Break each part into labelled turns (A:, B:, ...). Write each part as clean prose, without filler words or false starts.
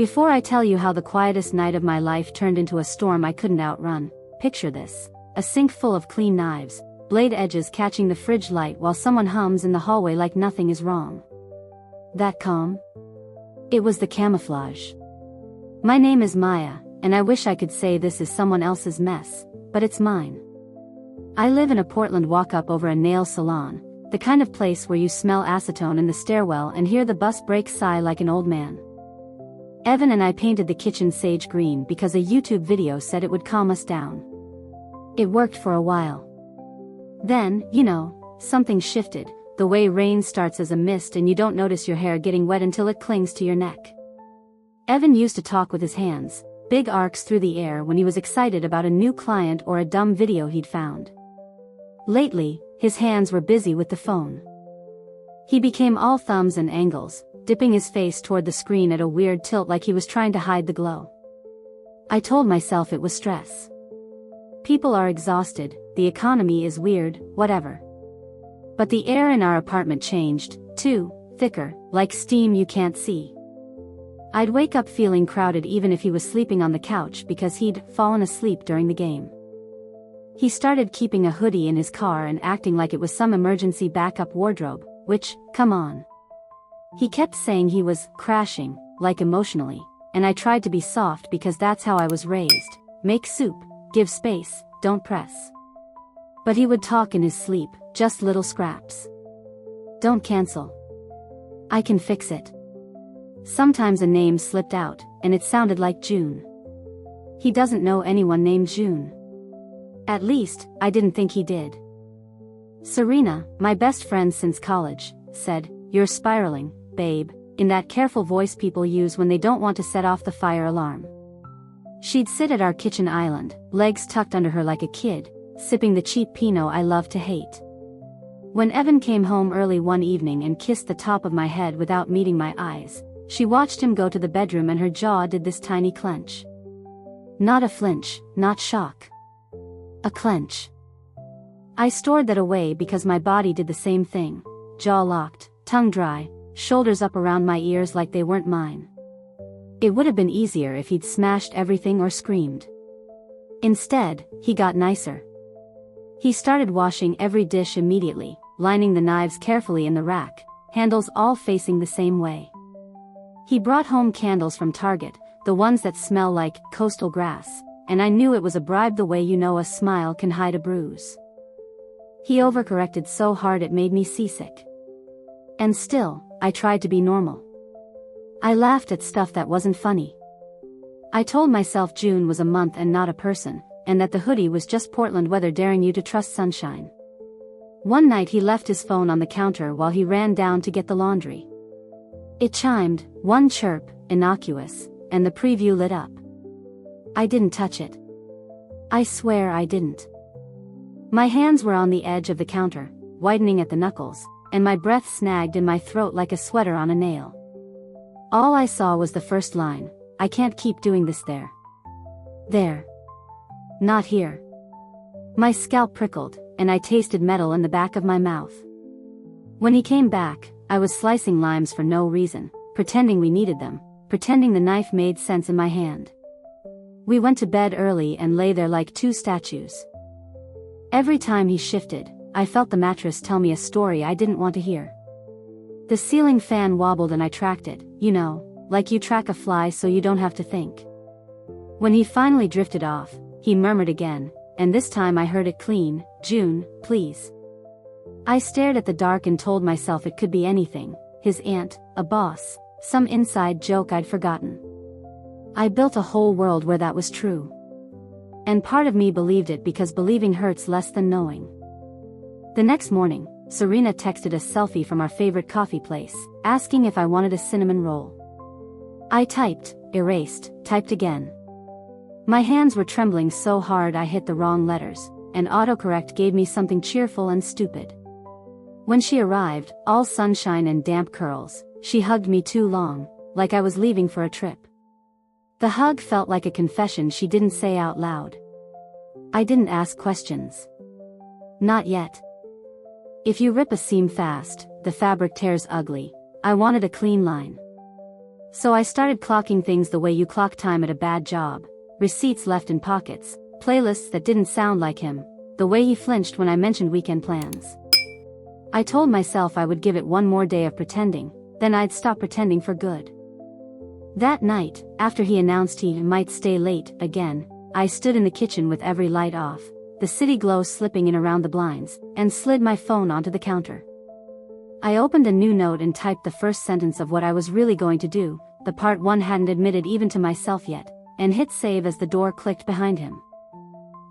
A: Before I tell you how the quietest night of my life turned into a storm I couldn't outrun, picture this. A sink full of clean knives, blade edges catching the fridge light while someone hums in the hallway like nothing is wrong. That calm? It was the camouflage. My name is Maya, and I wish I could say this is someone else's mess, but it's mine. I live in a Portland walk-up over a nail salon, the kind of place where you smell acetone in the stairwell and hear the bus brakes sigh like an old man. Evan and I painted the kitchen sage green because a YouTube video said it would calm us down. It worked for a while. Then, something shifted, the way rain starts as a mist and you don't notice your hair getting wet until it clings to your neck. Evan used to talk with his hands, big arcs through the air when he was excited about a new client or a dumb video he'd found. Lately, his hands were busy with the phone. He became all thumbs and angles, dipping his face toward the screen at a weird tilt like he was trying to hide the glow. I told myself it was stress. People are exhausted, the economy is weird, whatever. But the air in our apartment changed, too, thicker, like steam you can't see. I'd wake up feeling crowded even if he was sleeping on the couch because he'd fallen asleep during the game. He started keeping a hoodie in his car and acting like it was some emergency backup wardrobe, which, come on. He kept saying he was crashing, like emotionally, and I tried to be soft because that's how I was raised. Make soup, give space, don't press. But he would talk in his sleep, just little scraps. Don't cancel. I can fix it. Sometimes a name slipped out, and it sounded like June. He doesn't know anyone named June. At least, I didn't think he did. Serena, my best friend since college, said, "You're spiraling, babe," in that careful voice people use when they don't want to set off the fire alarm. She'd sit at our kitchen island, legs tucked under her like a kid, sipping the cheap Pinot I love to hate. When Evan came home early one evening and kissed the top of my head without meeting my eyes, she watched him go to the bedroom and her jaw did this tiny clench. Not a flinch, not shock. A clench. I stored that away because my body did the same thing, jaw locked, tongue dry, shoulders up around my ears like they weren't mine. It would have been easier if he'd smashed everything or screamed. Instead, he got nicer. He started washing every dish immediately, lining the knives carefully in the rack, handles all facing the same way. He brought home candles from Target, the ones that smell like coastal grass, and I knew it was a bribe the way a smile can hide a bruise. He overcorrected so hard it made me seasick. And still, I tried to be normal. I laughed at stuff that wasn't funny. I told myself June was a month and not a person, and that the hoodie was just Portland weather daring you to trust sunshine. One night he left his phone on the counter while he ran down to get the laundry. It chimed, one chirp, innocuous, and the preview lit up. I didn't touch it. I swear I didn't. My hands were on the edge of the counter, whitening at the knuckles, and my breath snagged in my throat like a sweater on a nail. All I saw was the first line, "I can't keep doing this there." There. Not here. My scalp prickled, and I tasted metal in the back of my mouth. When he came back, I was slicing limes for no reason, pretending we needed them, pretending the knife made sense in my hand. We went to bed early and lay there like two statues. Every time he shifted, I felt the mattress tell me a story I didn't want to hear. The ceiling fan wobbled and I tracked it, like you track a fly so you don't have to think. When he finally drifted off, he murmured again, and this time I heard it clean, "June, please." I stared at the dark and told myself it could be anything, his aunt, a boss, some inside joke I'd forgotten. I built a whole world where that was true. And part of me believed it because believing hurts less than knowing. The next morning, Serena texted a selfie from our favorite coffee place, asking if I wanted a cinnamon roll. I typed, erased, typed again. My hands were trembling so hard I hit the wrong letters, and autocorrect gave me something cheerful and stupid. When she arrived, all sunshine and damp curls, she hugged me too long, like I was leaving for a trip. The hug felt like a confession she didn't say out loud. I didn't ask questions. Not yet. If you rip a seam fast, the fabric tears ugly. I wanted a clean line. So I started clocking things the way you clock time at a bad job. Receipts left in pockets, playlists that didn't sound like him, the way he flinched when I mentioned weekend plans. I told myself I would give it one more day of pretending, then I'd stop pretending for good. That night, after he announced he might stay late again, I stood in the kitchen with every light off, the city glow slipping in around the blinds, and slid my phone onto the counter. I opened a new note and typed the first sentence of what I was really going to do, the part one hadn't admitted even to myself yet, and hit save as the door clicked behind him.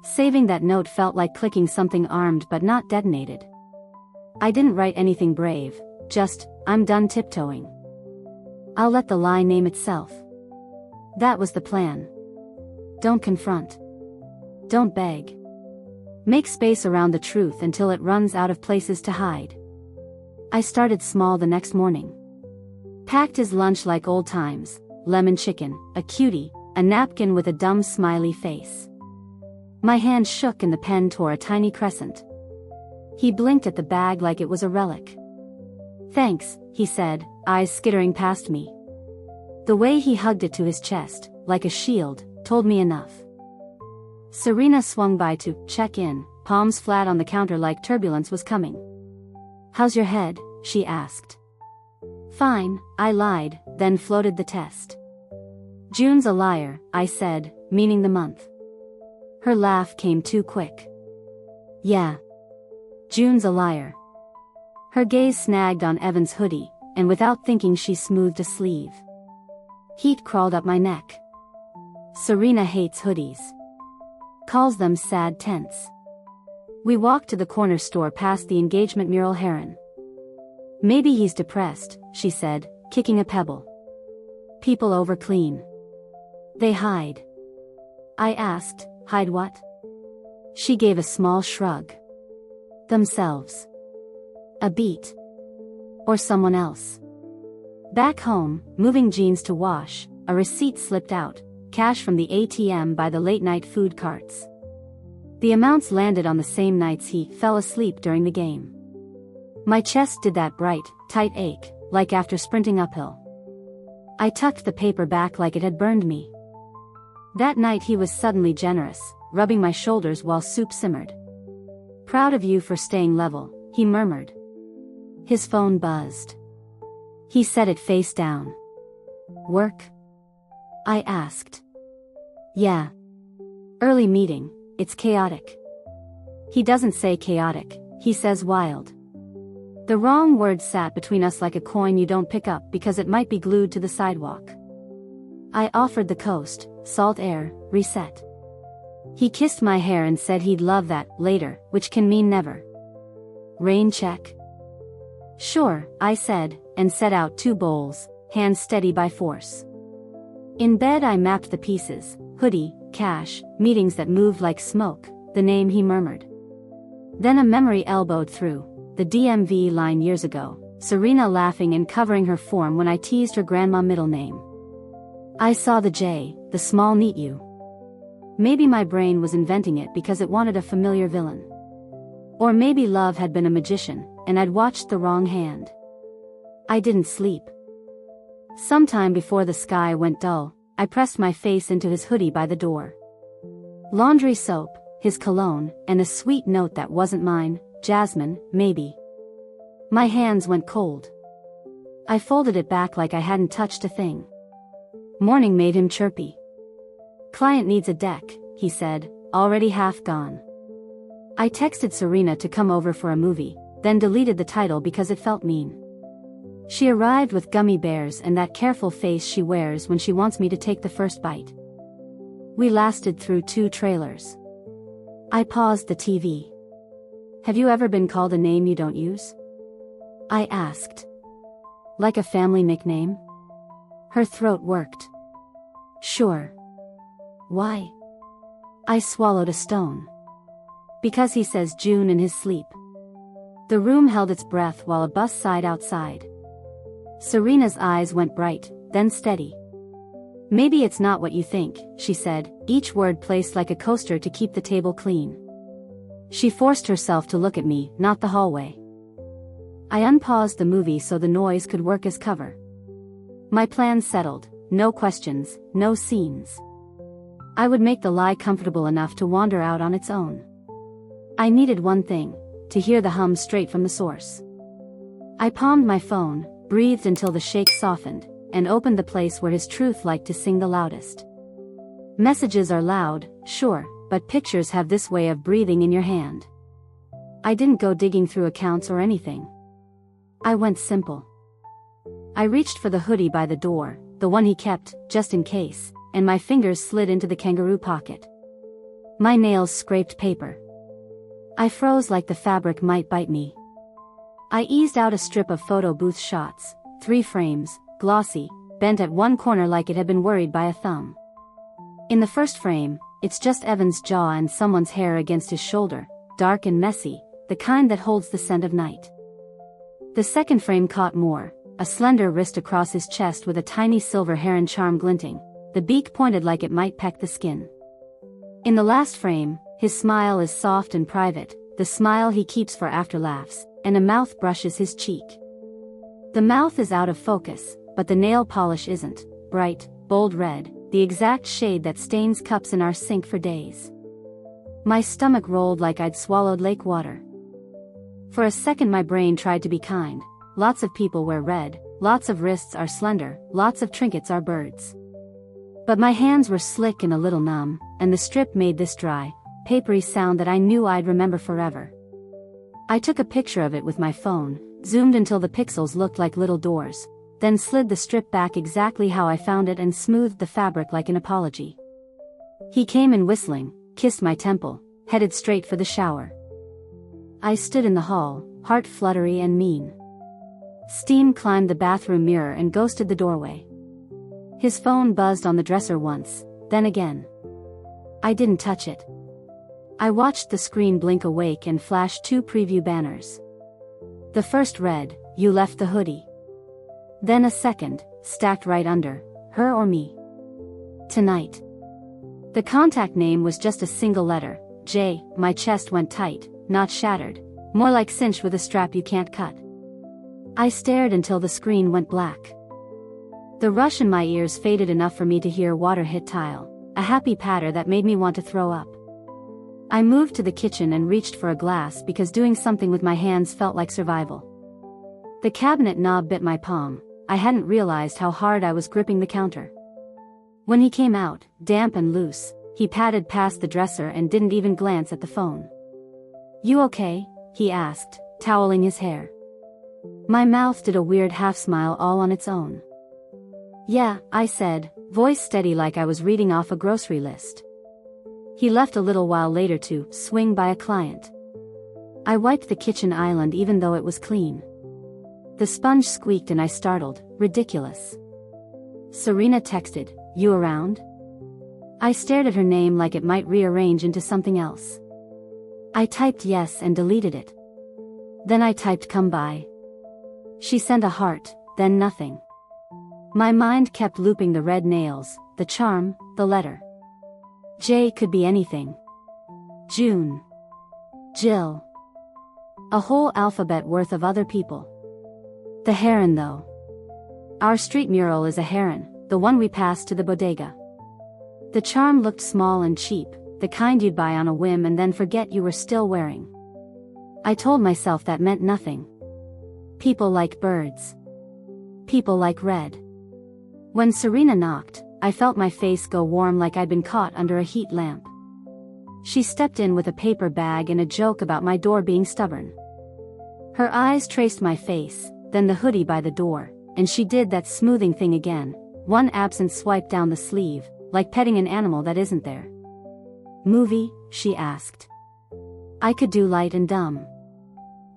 A: Saving that note felt like clicking something armed but not detonated. I didn't write anything brave, just, I'm done tiptoeing. I'll let the lie name itself. That was the plan. Don't confront. Don't beg. Make space around the truth until it runs out of places to hide. I started small the next morning. Packed his lunch like old times, lemon chicken, a cutie, a napkin with a dumb smiley face. My hand shook and the pen tore a tiny crescent. He blinked at the bag like it was a relic. Thanks, he said, eyes skittering past me. The way he hugged it to his chest, like a shield, told me enough. Serena swung by to check in, palms flat on the counter like turbulence was coming. How's your head? She asked. Fine, I lied, then floated the test. June's a liar, I said, meaning the month. Her laugh came too quick. Yeah. June's a liar. Her gaze snagged on Evan's hoodie, and without thinking she smoothed a sleeve. Heat crawled up my neck. Serena hates hoodies. Calls them sad tents. We walked to the corner store past the engagement mural heron. Maybe he's depressed, she said, kicking a pebble. People overclean. They hide. I asked, hide what? She gave a small shrug. Themselves. A beat. Or someone else. Back home, moving jeans to wash, a receipt slipped out, cash from the ATM by the late-night food carts. The amounts landed on the same nights he fell asleep during the game. My chest did that bright, tight ache, like after sprinting uphill. I tucked the paper back like it had burned me. That night he was suddenly generous, rubbing my shoulders while soup simmered. Proud of you for staying level, he murmured. His phone buzzed. He set it face down. Work? I asked. Yeah. Early meeting, it's chaotic. He doesn't say chaotic, he says wild. The wrong word sat between us like a coin you don't pick up because it might be glued to the sidewalk. I offered the coast, salt air, reset. He kissed my hair and said he'd love that, later, which can mean never. Rain check? Sure, I said, and set out 2 bowls, hands steady by force. In bed I mapped the pieces, hoodie, cash, meetings that moved like smoke, the name he murmured. Then a memory elbowed through, the DMV line years ago, Serena laughing and covering her form when I teased her grandma middle name. I saw the J, the small neat U. Maybe my brain was inventing it because it wanted a familiar villain. Or maybe love had been a magician, and I'd watched the wrong hand. I didn't sleep. Sometime before the sky went dull, I pressed my face into his hoodie by the door. Laundry soap, his cologne, and a sweet note that wasn't mine, jasmine, maybe. My hands went cold. I folded it back like I hadn't touched a thing. Morning made him chirpy. Client needs a deck, he said, already half gone. I texted Serena to come over for a movie, then deleted the title because it felt mean. She arrived with gummy bears and that careful face she wears when she wants me to take the first bite. We lasted through 2 trailers. I paused the TV. Have you ever been called a name you don't use? I asked. Like a family nickname? Her throat worked. Sure. Why? I swallowed a stone. Because he says June in his sleep. The room held its breath while a bus sighed outside. Serena's eyes went bright, then steady. Maybe it's not what you think, she said, each word placed like a coaster to keep the table clean. She forced herself to look at me, not the hallway. I unpaused the movie so the noise could work as cover. My plans settled, no questions, no scenes. I would make the lie comfortable enough to wander out on its own. I needed one thing, to hear the hum straight from the source. I palmed my phone, breathed until the shake softened, and opened the place where his truth liked to sing the loudest. Messages are loud, sure, but pictures have this way of breathing in your hand. I didn't go digging through accounts or anything. I went simple. I reached for the hoodie by the door, the one he kept, just in case, and my fingers slid into the kangaroo pocket. My nails scraped paper. I froze like the fabric might bite me. I eased out a strip of photo booth shots, 3 frames, glossy, bent at one corner like it had been worried by a thumb. In the first frame, it's just Evan's jaw and someone's hair against his shoulder, dark and messy, the kind that holds the scent of night. The second frame caught more, a slender wrist across his chest with a tiny silver heron charm glinting, the beak pointed like it might peck the skin. In the last frame, his smile is soft and private, the smile he keeps for after laughs, and a mouth brushes his cheek. The mouth is out of focus, but the nail polish isn't, bright, bold red, the exact shade that stains cups in our sink for days. My stomach rolled like I'd swallowed lake water. For a second my brain tried to be kind. Lots of people wear red, lots of wrists are slender, lots of trinkets are birds. But my hands were slick and a little numb, and the strip made this dry, papery sound that I knew I'd remember forever. I took a picture of it with my phone, zoomed until the pixels looked like little doors, then slid the strip back exactly how I found it and smoothed the fabric like an apology. He came in whistling, kissed my temple, headed straight for the shower. I stood in the hall, heart fluttery and mean. Steam climbed the bathroom mirror and ghosted the doorway. His phone buzzed on the dresser once, then again. I didn't touch it. I watched the screen blink awake and flash 2 preview banners. The first read, "You left the hoodie." Then a second, stacked right under, "Her or me? Tonight." The contact name was just a single letter, J. My chest went tight, not shattered, more like cinched with a strap you can't cut. I stared until the screen went black. The rush in my ears faded enough for me to hear water hit tile, a happy patter that made me want to throw up. I moved to the kitchen and reached for a glass because doing something with my hands felt like survival. The cabinet knob bit my palm. I hadn't realized how hard I was gripping the counter. When he came out, damp and loose, he padded past the dresser and didn't even glance at the phone. "You okay?" he asked, toweling his hair. My mouth did a weird half-smile all on its own. "Yeah," I said, voice steady like I was reading off a grocery list. He left a little while later to swing by a client. I wiped the kitchen island even though it was clean. The sponge squeaked and I startled, ridiculous. Serena texted, "You around?" I stared at her name like it might rearrange into something else. I typed yes and deleted it. Then I typed come by. She sent a heart, then nothing. My mind kept looping the red nails, the charm, the letter. J could be anything. June. Jill. A whole alphabet worth of other people. The heron though. Our street mural is a heron, the one we passed to the bodega. The charm looked small and cheap, the kind you'd buy on a whim and then forget you were still wearing. I told myself that meant nothing. People like birds. People like red. When Serena knocked, I felt my face go warm like I'd been caught under a heat lamp. She stepped in with a paper bag and a joke about my door being stubborn. Her eyes traced my face, then the hoodie by the door, and she did that smoothing thing again, one absent swipe down the sleeve, like petting an animal that isn't there. "Movie?" she asked. I could do light and dumb.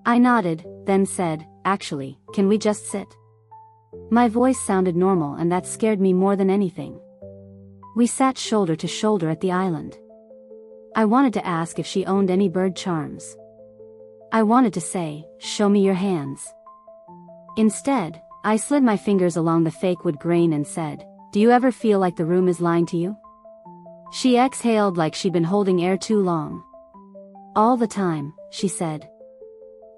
A: I nodded, then said, "Actually, can we just sit?" My voice sounded normal and that scared me more than anything. We sat shoulder to shoulder at the island. I wanted to ask if she owned any bird charms. I wanted to say, "Show me your hands." Instead, I slid my fingers along the fake wood grain and said, "Do you ever feel like the room is lying to you?" She exhaled like she'd been holding air too long. "All the time," she said.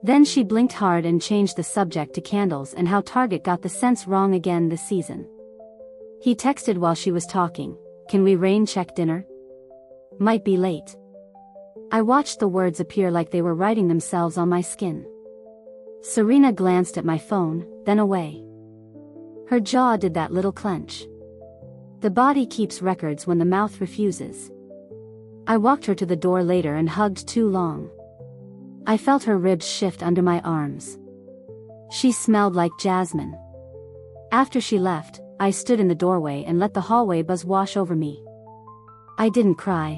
A: Then she blinked hard and changed the subject to candles and how Target got the scents wrong again this season. He texted while she was talking, "Can we rain check dinner? Might be late." I watched the words appear like they were writing themselves on my skin. Serena glanced at my phone, then away. Her jaw did that little clench. The body keeps records when the mouth refuses. I walked her to the door later and hugged too long. I felt her ribs shift under my arms. She smelled like jasmine. After she left, I stood in the doorway and let the hallway buzz wash over me. I didn't cry.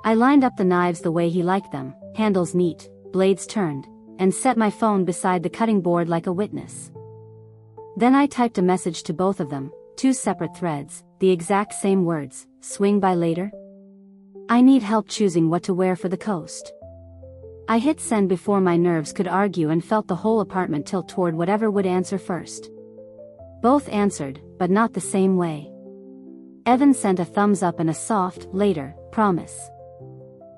A: I lined up the knives the way he liked them, handles neat, blades turned, and set my phone beside the cutting board like a witness. Then I typed a message to both of them, 2 separate threads, the exact same words, "Swing by later? I need help choosing what to wear for the coast." I hit send before my nerves could argue and felt the whole apartment tilt toward whatever would answer first. Both answered, but not the same way. Evan sent a thumbs up and a soft, "Later, promise."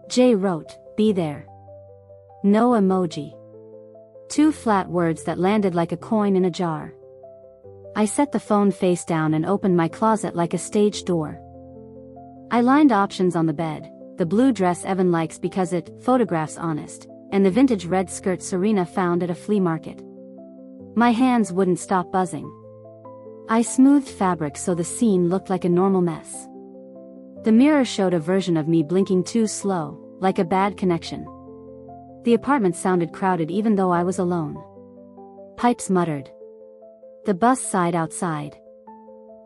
A: Jay wrote, "Be there." No emoji. 2 flat words that landed like a coin in a jar. I set the phone face down and opened my closet like a stage door. I lined options on the bed, the blue dress Evan likes because it photographs honest, and the vintage red skirt Serena found at a flea market. My hands wouldn't stop buzzing. I smoothed fabric so the scene looked like a normal mess. The mirror showed a version of me blinking too slow, like a bad connection. The apartment sounded crowded even though I was alone. Pipes muttered. The bus sighed outside.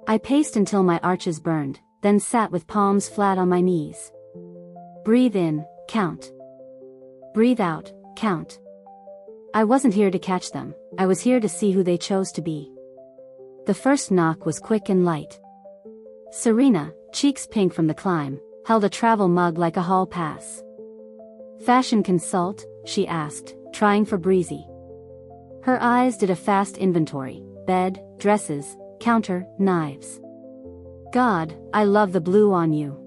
A: I paced until my arches burned, then sat with palms flat on my knees. Breathe in, count. Breathe out, count. I wasn't here to catch them, I was here to see who they chose to be. The first knock was quick and light. Serena, cheeks pink from the climb, held a travel mug like a hall pass. "Fashion consult?" she asked, trying for breezy. Her eyes did a fast inventory, bed, dresses, counter, knives. "God, I love the blue on you."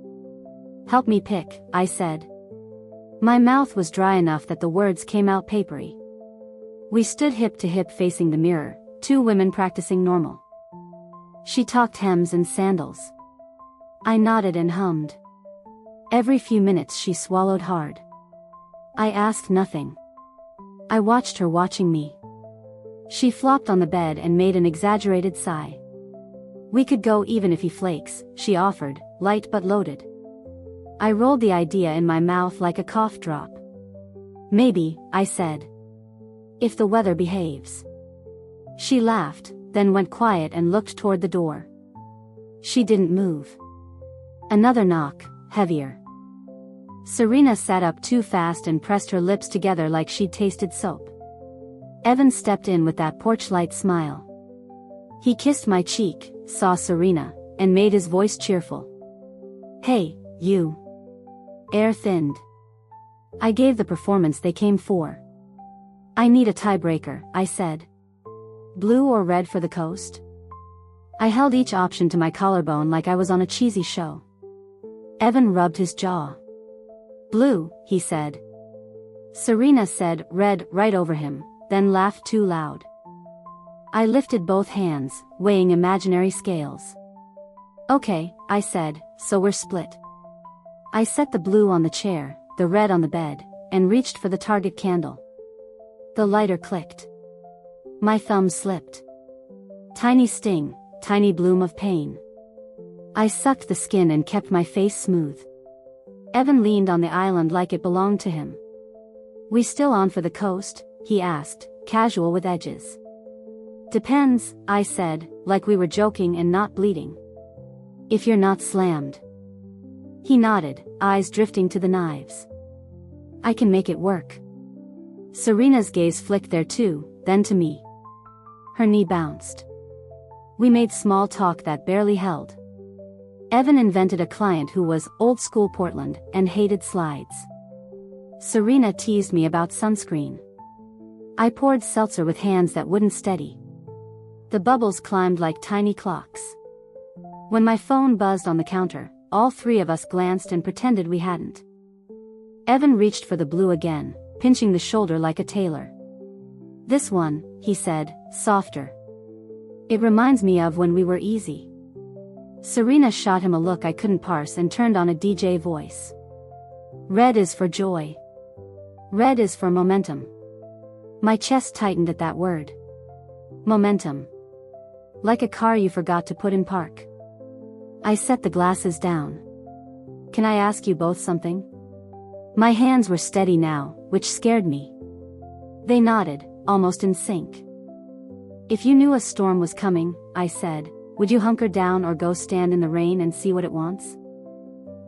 A: "Help me pick," I said. My mouth was dry enough that the words came out papery. We stood hip to hip facing the mirror, 2 women practicing normal. She talked hems and sandals. I nodded and hummed. Every few minutes she swallowed hard. I asked nothing. I watched her watching me. She flopped on the bed and made an exaggerated sigh. "We could go even if he flakes," she offered, light but loaded. I rolled the idea in my mouth like a cough drop. "Maybe," I said. "If the weather behaves." She laughed, then went quiet and looked toward the door. She didn't move. Another knock, heavier. Serena sat up too fast and pressed her lips together like she'd tasted soap. Evan stepped in with that porch-light smile. He kissed my cheek, saw Serena, and made his voice cheerful. "Hey, you." Air thinned. I gave the performance they came for. "I need a tiebreaker," I said. "Blue or red for the coast?" I held each option to my collarbone like I was on a cheesy show. Evan rubbed his jaw. "Blue," he said. Serena said red right over him, then laughed too loud. I lifted both hands, weighing imaginary scales. "Okay," I said, "so we're split." I set the blue on the chair, the red on the bed, and reached for the Target candle. The lighter clicked. My thumb slipped. Tiny sting, tiny bloom of pain. I sucked the skin and kept my face smooth. Evan leaned on the island like it belonged to him. "We still on for the coast?" he asked, casual with edges. "Depends," I said, like we were joking and not bleeding. "If you're not slammed." He nodded, eyes drifting to the knives. "I can make it work." Serena's gaze flicked there too, then to me. Her knee bounced. We made small talk that barely held. Evan invented a client who was old school Portland and hated slides. Serena teased me about sunscreen. I poured seltzer with hands that wouldn't steady. The bubbles climbed like tiny clocks. When my phone buzzed on the counter, all 3 of us glanced and pretended we hadn't. Evan reached for the blue again, pinching the shoulder like a tailor. "This one," he said, softer. "It reminds me of when we were easy." Serena shot him a look I couldn't parse and turned on a DJ voice. "Red is for joy. Red is for momentum." My chest tightened at that word. Momentum. Like a car you forgot to put in park. I set the glasses down. "Can I ask you both something?" My hands were steady now, which scared me. They nodded, almost in sync. "If you knew a storm was coming," I said, "would you hunker down or go stand in the rain and see what it wants?"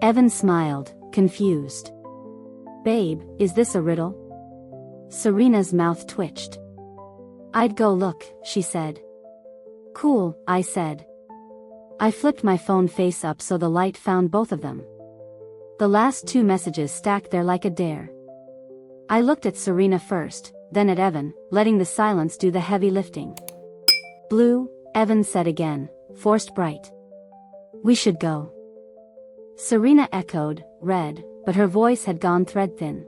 A: Evan smiled, confused. "Babe, is this a riddle?" Serena's mouth twitched. "I'd go look," she said. "Cool," I said. I flipped my phone face up so the light found both of them. The last 2 messages stacked there like a dare. I looked at Serena first, then at Evan, letting the silence do the heavy lifting. "Blue," Evan said again, forced bright. "We should go." Serena echoed, "Red," but her voice had gone thread thin.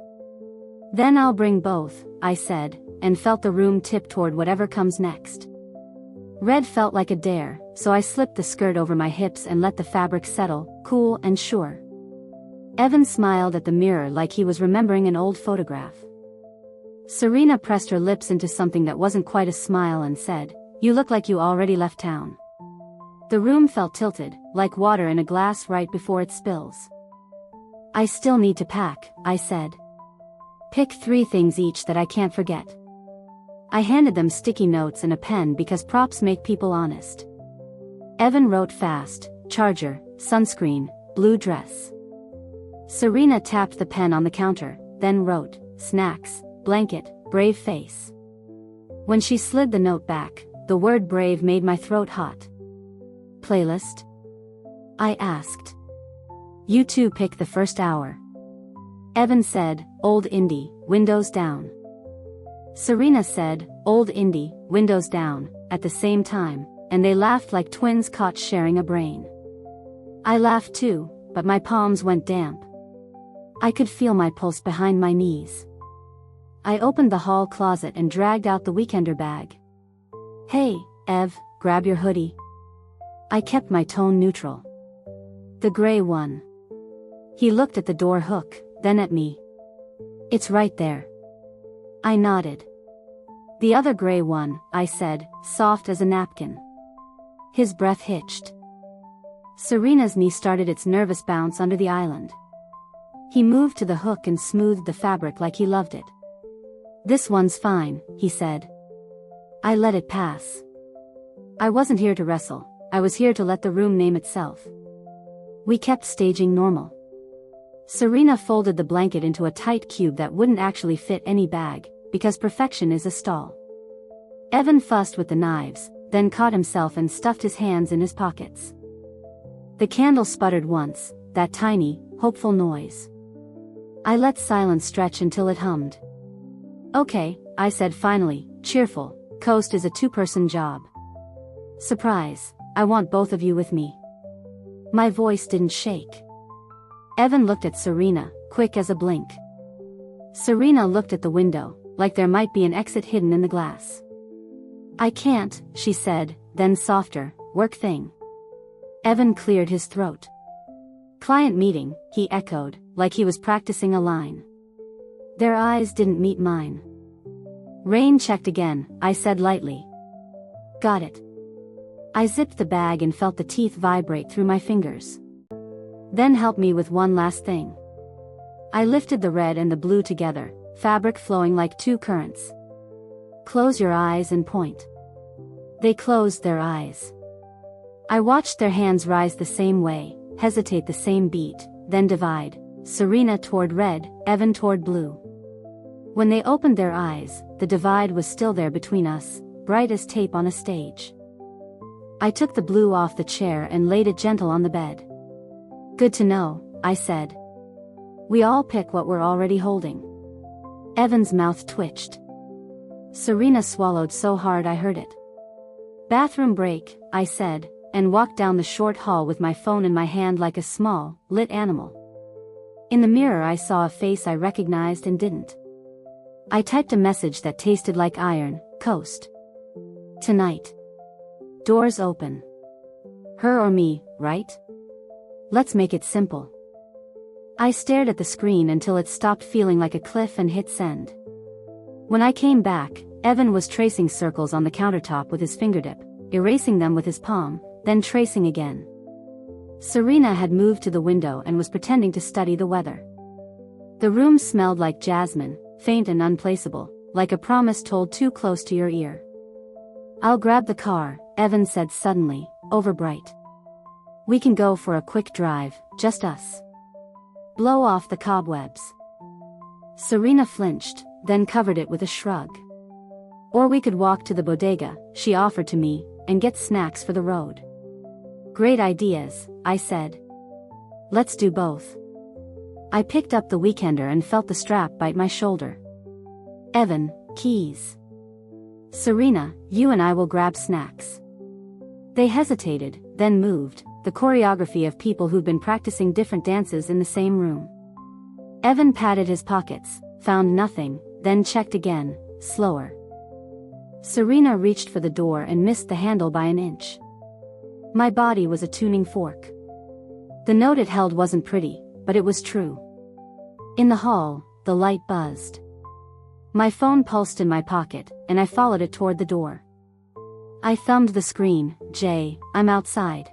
A: "Then I'll bring both," I said, and felt the room tip toward whatever comes next. Red felt like a dare, so I slipped the skirt over my hips and let the fabric settle, cool and sure. Evan smiled at the mirror like he was remembering an old photograph. Serena pressed her lips into something that wasn't quite a smile and said, "You look like you already left town." The room felt tilted, like water in a glass right before it spills. "I still need to pack," I said. "Pick 3 things each that I can't forget." I handed them sticky notes and a pen because props make people honest. Evan wrote fast, charger, sunscreen, blue dress. Serena tapped the pen on the counter, then wrote, snacks, blanket, brave face. When she slid the note back, the word brave made my throat hot. Playlist? I asked. "You 2 pick the first hour." Evan said, "Old indie, windows down." Serena said, "Old indie, windows down," at the same time, and they laughed like twins caught sharing a brain. I laughed too, but my palms went damp. I could feel my pulse behind my knees. I opened the hall closet and dragged out the weekender bag. "Hey, Ev, grab your hoodie." I kept my tone neutral. "The gray one." He looked at the door hook, then at me. "It's right there." I nodded. "The other gray one," I said, soft as a napkin. His breath hitched. Serena's knee started its nervous bounce under the island. He moved to the hook and smoothed the fabric like he loved it. "This one's fine," he said. I let it pass. I wasn't here to wrestle, I was here to let the room name itself. We kept staging normal. Serena folded the blanket into a tight cube that wouldn't actually fit any bag, because perfection is a stall. Evan fussed with the knives, then caught himself and stuffed his hands in his pockets. The candle sputtered once, that tiny, hopeful noise. I let silence stretch until it hummed. "Okay," I said finally, cheerful, "Coast is a 2-person job." "Surprise, I want both of you with me." My voice didn't shake. Evan looked at Serena, quick as a blink. Serena looked at the window, like there might be an exit hidden in the glass. "I can't," she said, then softer, "work thing." Evan cleared his throat. "Client meeting," he echoed, like he was practicing a line. Their eyes didn't meet mine. "Rain checked again," I said lightly. "Got it." I zipped the bag and felt the teeth vibrate through my fingers. "Then help me with one last thing." I lifted the red and the blue together, fabric flowing like 2 currents. "Close your eyes and point." They closed their eyes. I watched their hands rise the same way, hesitate the same beat, then divide, Serena toward red, Evan toward blue. When they opened their eyes, the divide was still there between us, bright as tape on a stage. I took the blue off the chair and laid it gentle on the bed. "Good to know," I said. "We all pick what we're already holding." Evan's mouth twitched. Serena swallowed so hard I heard it. "Bathroom break," I said, and walked down the short hall with my phone in my hand like a small, lit animal. In the mirror I saw a face I recognized and didn't. I typed a message that tasted like iron, coast. Tonight. Doors open. Her or me, right? Let's make it simple. I stared at the screen until it stopped feeling like a cliff and hit send. When I came back, Evan was tracing circles on the countertop with his fingertip, erasing them with his palm, then tracing again. Serena had moved to the window and was pretending to study the weather. The room smelled like jasmine, faint and unplaceable, like a promise told too close to your ear. I'll grab the car, Evan said suddenly, overbright. We can go for a quick drive, just us. Blow off the cobwebs. Serena flinched, then covered it with a shrug. Or we could walk to the bodega, she offered to me, and get snacks for the road. Great ideas, I said. Let's do both. I picked up the weekender and felt the strap bite my shoulder. Evan, keys. Serena, you and I will grab snacks. They hesitated, then moved, the choreography of people who'd been practicing different dances in the same room. Evan patted his pockets, found nothing, then checked again, slower. Serena reached for the door and missed the handle by an inch. My body was a tuning fork. The note it held wasn't pretty, but it was true. In the hall, the light buzzed. My phone pulsed in my pocket, and I followed it toward the door. I thumbed the screen. Jay, I'm outside.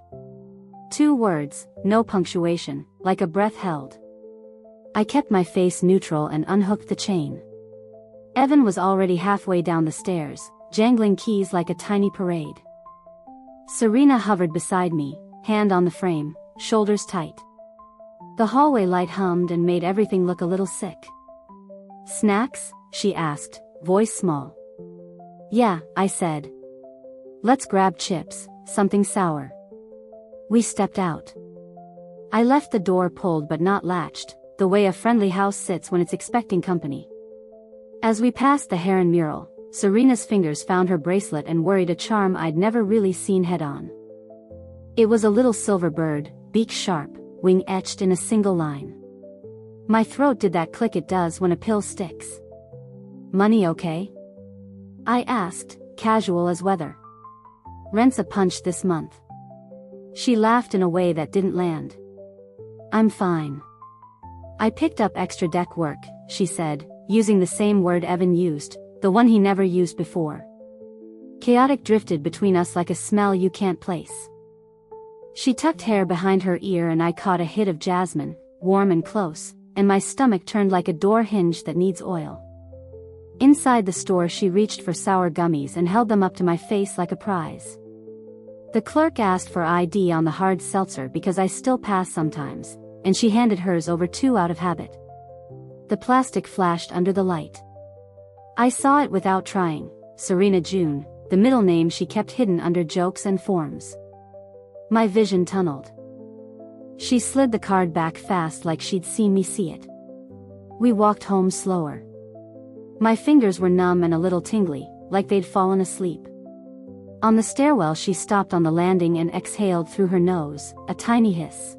A: 2 words, no punctuation, like a breath held. I kept my face neutral and unhooked the chain. Evan was already halfway down the stairs, jangling keys like a tiny parade. Serena hovered beside me, hand on the frame, shoulders tight. The hallway light hummed and made everything look a little sick. Snacks? She asked, voice small. Yeah, I said. Let's grab chips, something sour. We stepped out. I left the door pulled but not latched, the way a friendly house sits when it's expecting company. As we passed the heron mural, Serena's fingers found her bracelet and worried a charm I'd never really seen head-on. It was a little silver bird, beak sharp, wing etched in a single line. My throat did that click it does when a pill sticks. Money okay? I asked, casual as weather. Rent's a punch this month. She laughed in a way that didn't land. I'm fine. I picked up extra deck work, she said, using the same word Evan used, the one he never used before. Chaotic drifted between us like a smell you can't place. She tucked hair behind her ear and I caught a hit of jasmine, warm and close, and my stomach turned like a door hinge that needs oil. Inside the store she reached for sour gummies and held them up to my face like a prize. The clerk asked for ID on the hard seltzer because I still pass sometimes, and she handed hers over too out of habit. The plastic flashed under the light. I saw it without trying, Serena June, the middle name she kept hidden under jokes and forms. My vision tunneled. She slid the card back fast like she'd seen me see it. We walked home slower. My fingers were numb and a little tingly, like they'd fallen asleep. On the stairwell she stopped on the landing and exhaled through her nose, a tiny hiss.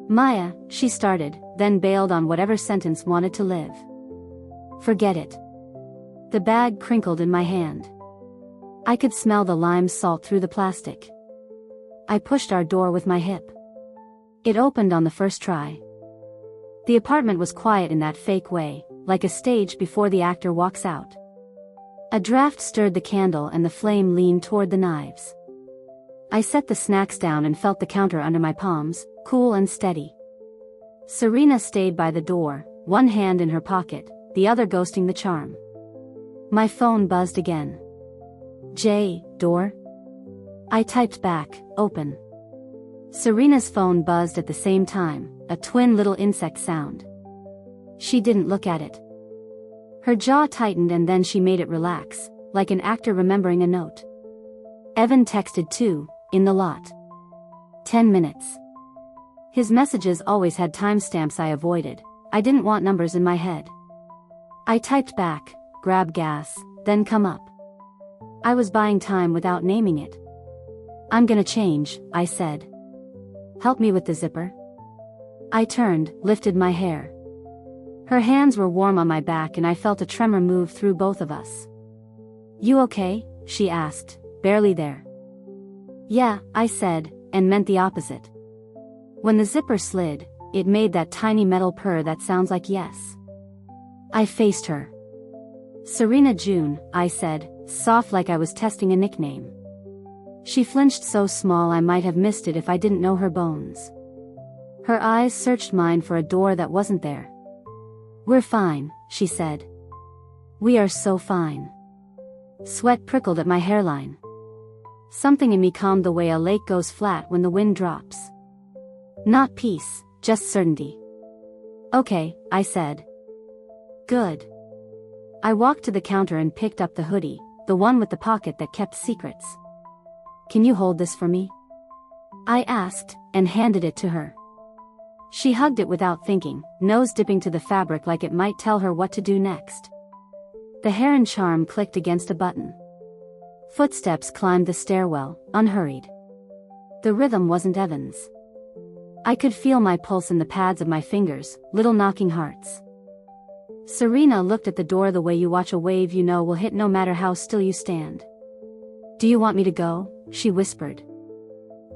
A: Maya, she started, then bailed on whatever sentence wanted to live. Forget it. The bag crinkled in my hand. I could smell the lime salt through the plastic. I pushed our door with my hip. It opened on the first try. The apartment was quiet in that fake way, like a stage before the actor walks out. A draft stirred the candle and the flame leaned toward the knives. I set the snacks down and felt the counter under my palms, cool and steady. Serena stayed by the door, one hand in her pocket, the other ghosting the charm. My phone buzzed again. Jay, door? I typed back, open. Serena's phone buzzed at the same time, a twin little insect sound. She didn't look at it. Her jaw tightened and then she made it relax, like an actor remembering a note. Evan texted too, in the lot. 10 minutes. His messages always had timestamps I avoided. I didn't want numbers in my head. I typed back, grab gas, then come up. I was buying time without naming it. I'm gonna change, I said. Help me with the zipper. I turned, lifted my hair. Her hands were warm on my back and I felt a tremor move through both of us. "You okay?" she asked, barely there. "Yeah," I said, and meant the opposite. When the zipper slid, it made that tiny metal purr that sounds like yes. I faced her. "Serena June," I said, soft like I was testing a nickname. She flinched so small I might have missed it if I didn't know her bones. Her eyes searched mine for a door that wasn't there. "We're fine," she said. "We are so fine." Sweat prickled at my hairline. Something in me calmed the way a lake goes flat when the wind drops. Not peace, just certainty. "Okay," I said. "Good." I walked to the counter and picked up the hoodie, the one with the pocket that kept secrets. "Can you hold this for me?" I asked, and handed it to her. She hugged it without thinking, nose dipping to the fabric like it might tell her what to do next. The heron charm clicked against a button. Footsteps climbed the stairwell, unhurried. The rhythm wasn't Evan's. I could feel my pulse in the pads of my fingers, little knocking hearts. Serena looked at the door the way you watch a wave you know will hit no matter how still you stand. "Do you want me to go?" she whispered.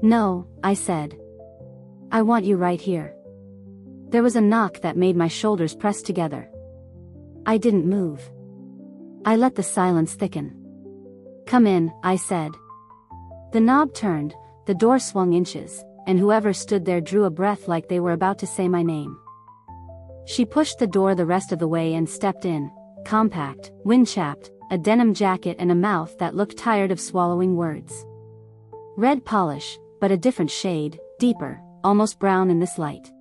A: "No," I said. "I want you right here." There was a knock that made my shoulders press together. I didn't move. I let the silence thicken. "Come in," I said. The knob turned, the door swung inches, and whoever stood there drew a breath like they were about to say my name. She pushed the door the rest of the way and stepped in, compact, wind-chapped, a denim jacket and a mouth that looked tired of swallowing words. Red polish, but a different shade, deeper, almost brown in this light.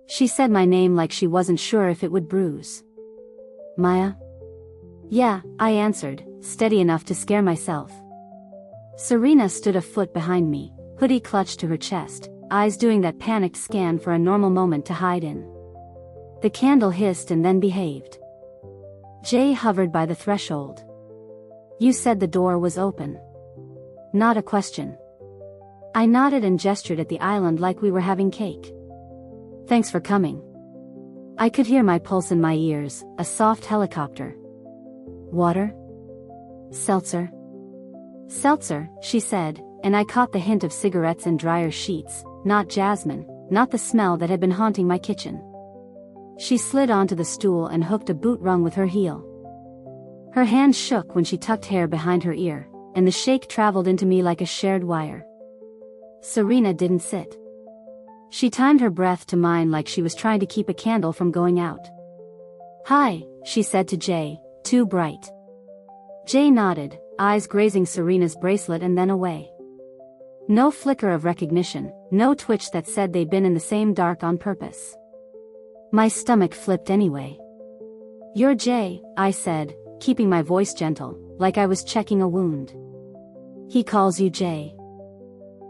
A: She said my name like she wasn't sure if it would bruise. "Maya?" "Yeah," I answered, steady enough to scare myself. Serena stood a foot behind me, hoodie clutched to her chest, eyes doing that panicked scan for a normal moment to hide in. The candle hissed and then behaved. Jay hovered by the threshold. "You said the door was open." Not a question. I nodded and gestured at the island like we were having cake. "Thanks for coming." I could hear my pulse in my ears, a soft helicopter. "Water? Seltzer?" "Seltzer," she said, and I caught the hint of cigarettes and dryer sheets, not jasmine, not the smell that had been haunting my kitchen. She slid onto the stool and hooked a boot rung with her heel. Her hand shook when she tucked hair behind her ear, and the shake traveled into me like a shared wire. Serena didn't sit. She timed her breath to mine like she was trying to keep a candle from going out. "Hi," she said to Jay, too bright. Jay nodded, eyes grazing Serena's bracelet and then away. No flicker of recognition, no twitch that said they'd been in the same dark on purpose. My stomach flipped anyway. "You're Jay," I said, keeping my voice gentle, like I was checking a wound. "He calls you Jay."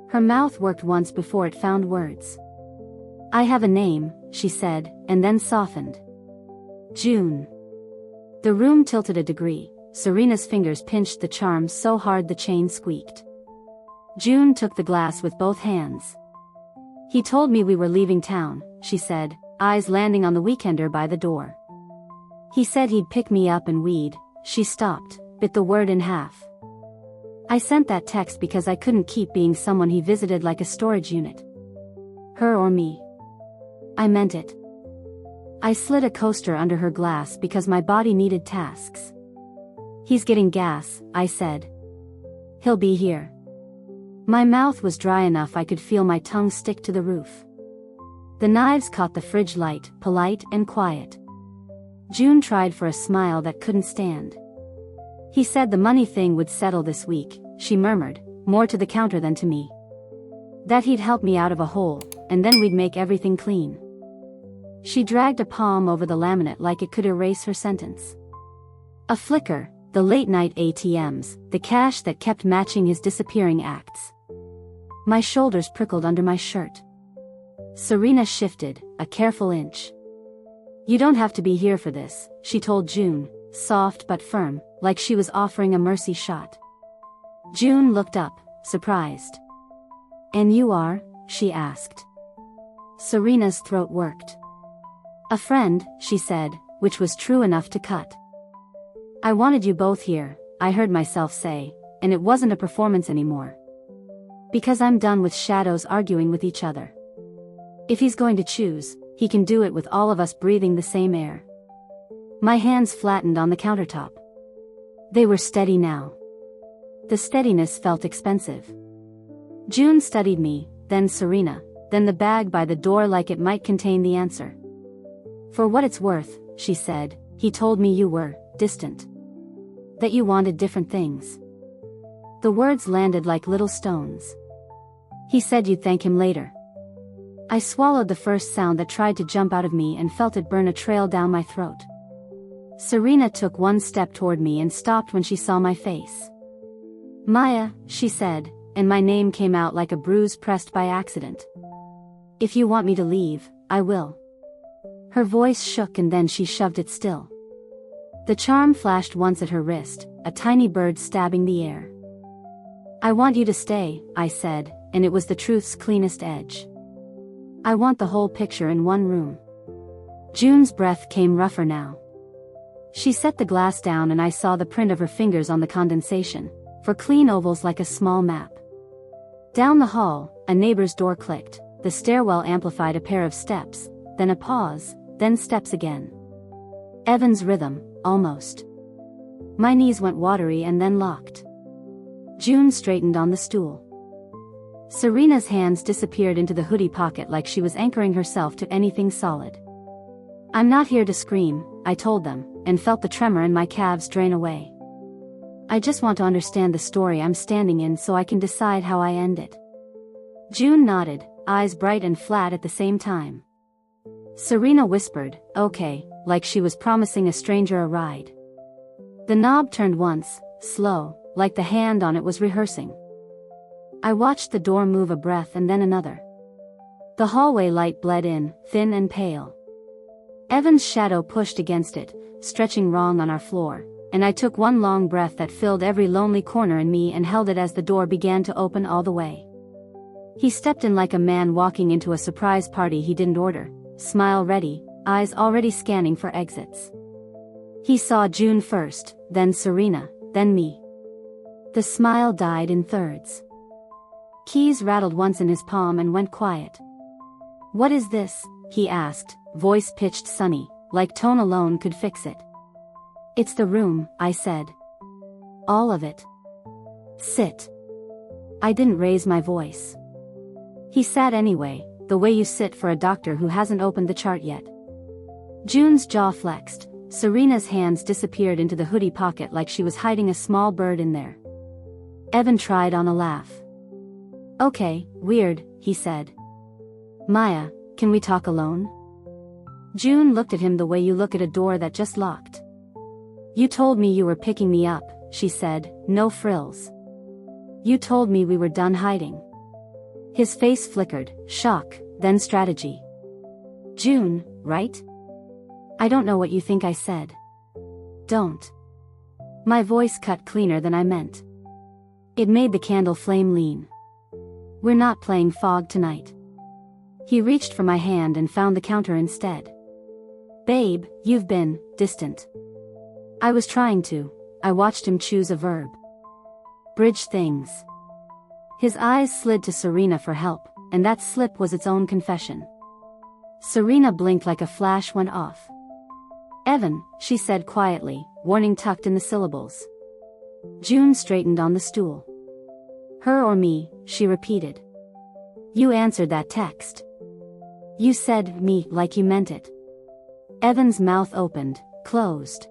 A: Her mouth worked once before it found words. "I have a name," she said, and then softened. "June." The room tilted a degree, Serena's fingers pinched the charm so hard the chain squeaked. June took the glass with both hands. "He told me we were leaving town," she said, eyes landing on the weekender by the door. "He said he'd pick me up and we'd..." She stopped, bit the word in half. I sent that text because I couldn't keep being someone he visited like a storage unit. Her or me. I meant it. I slid a coaster under her glass because my body needed tasks. "He's getting gas," I said. "He'll be here." My mouth was dry enough I could feel my tongue stick to the roof. The knives caught the fridge light, polite and quiet. June tried for a smile that couldn't stand. "He said the money thing would settle this week," she murmured, more to the counter than to me. "That he'd help me out of a hole, and then we'd make everything clean." She dragged a palm over the laminate like it could erase her sentence. A flicker, the late-night ATMs, the cash that kept matching his disappearing acts. My shoulders prickled under my shirt. Serena shifted, a careful inch. "You don't have to be here for this," she told June, soft but firm, like she was offering a mercy shot. June looked up, surprised. "And you are?" she asked. Serena's throat worked. A friend, she said, which was true enough to cut. I wanted you both here, I heard myself say, and it wasn't a performance anymore. Because I'm done with shadows arguing with each other. If he's going to choose, he can do it with all of us breathing the same air. My hands flattened on the countertop. They were steady now. The steadiness felt expensive. June studied me, then Serena, then the bag by the door like it might contain the answer. For what it's worth, she said, he told me you were distant. That you wanted different things. The words landed like little stones. He said you'd thank him later. I swallowed the first sound that tried to jump out of me and felt it burn a trail down my throat. Serena took one step toward me and stopped when she saw my face. Maya, she said, and my name came out like a bruise pressed by accident. If you want me to leave, I will. Her voice shook and then she shoved it still. The charm flashed once at her wrist, a tiny bird stabbing the air. I want you to stay, I said, and it was the truth's cleanest edge. I want the whole picture in one room. June's breath came rougher now. She set the glass down and I saw the print of her fingers on the condensation, for clean ovals like a small map. Down the hall, a neighbor's door clicked, the stairwell amplified a pair of steps, then a pause, then steps again. Evan's rhythm, almost. My knees went watery and then locked. June straightened on the stool. Serena's hands disappeared into the hoodie pocket like she was anchoring herself to anything solid. I'm not here to scream, I told them, and felt the tremor in my calves drain away. I just want to understand the story I'm standing in so I can decide how I end it. June nodded, eyes bright and flat at the same time. Serena whispered, okay, like she was promising a stranger a ride. The knob turned once, slow, like the hand on it was rehearsing. I watched the door move a breath and then another. The hallway light bled in, thin and pale. Evan's shadow pushed against it, stretching wrong on our floor, and I took one long breath that filled every lonely corner in me and held it as the door began to open all the way. He stepped in like a man walking into a surprise party he didn't order, smile ready, eyes already scanning for exits. He saw June first, then Serena, then me. The smile died in thirds. Keys rattled once in his palm and went quiet. What is this? He asked, voice pitched sunny, like tone alone could fix it. It's the room, I said. All of it. Sit. I didn't raise my voice. He sat anyway, the way you sit for a doctor who hasn't opened the chart yet. June's jaw flexed, Serena's hands disappeared into the hoodie pocket like she was hiding a small bird in there. Evan tried on a laugh. Okay, weird, he said. Maya, can we talk alone? June looked at him the way you look at a door that just locked. You told me you were picking me up, she said, no frills. You told me we were done hiding. His face flickered, shock, then strategy. June, right? I don't know what you think I said. Don't. My voice cut cleaner than I meant. It made the candle flame lean. We're not playing fog tonight. He reached for my hand and found the counter instead. Babe, you've been distant. I was trying to. I watched him choose a verb. Bridge things. His eyes slid to Serena for help, and that slip was its own confession. Serena blinked like a flash went off. Evan, she said quietly, warning tucked in the syllables. June straightened on the stool. Her or me, she repeated. You answered that text. You said me like you meant it. Evan's mouth opened, closed.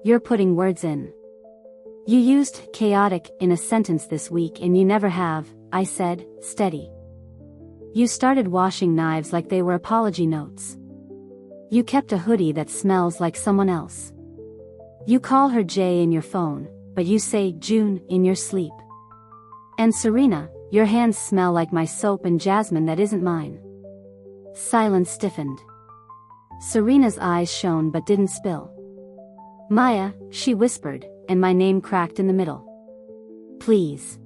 A: You're putting words in. You used chaotic in a sentence this week and you never have, I said, steady. You started washing knives like they were apology notes. You kept a hoodie that smells like someone else. You call her Jay in your phone, but you say June in your sleep. And Serena, your hands smell like my soap and jasmine that isn't mine. Silence stiffened. Serena's eyes shone but didn't spill. Maya, she whispered, and my name cracked in the middle. Please.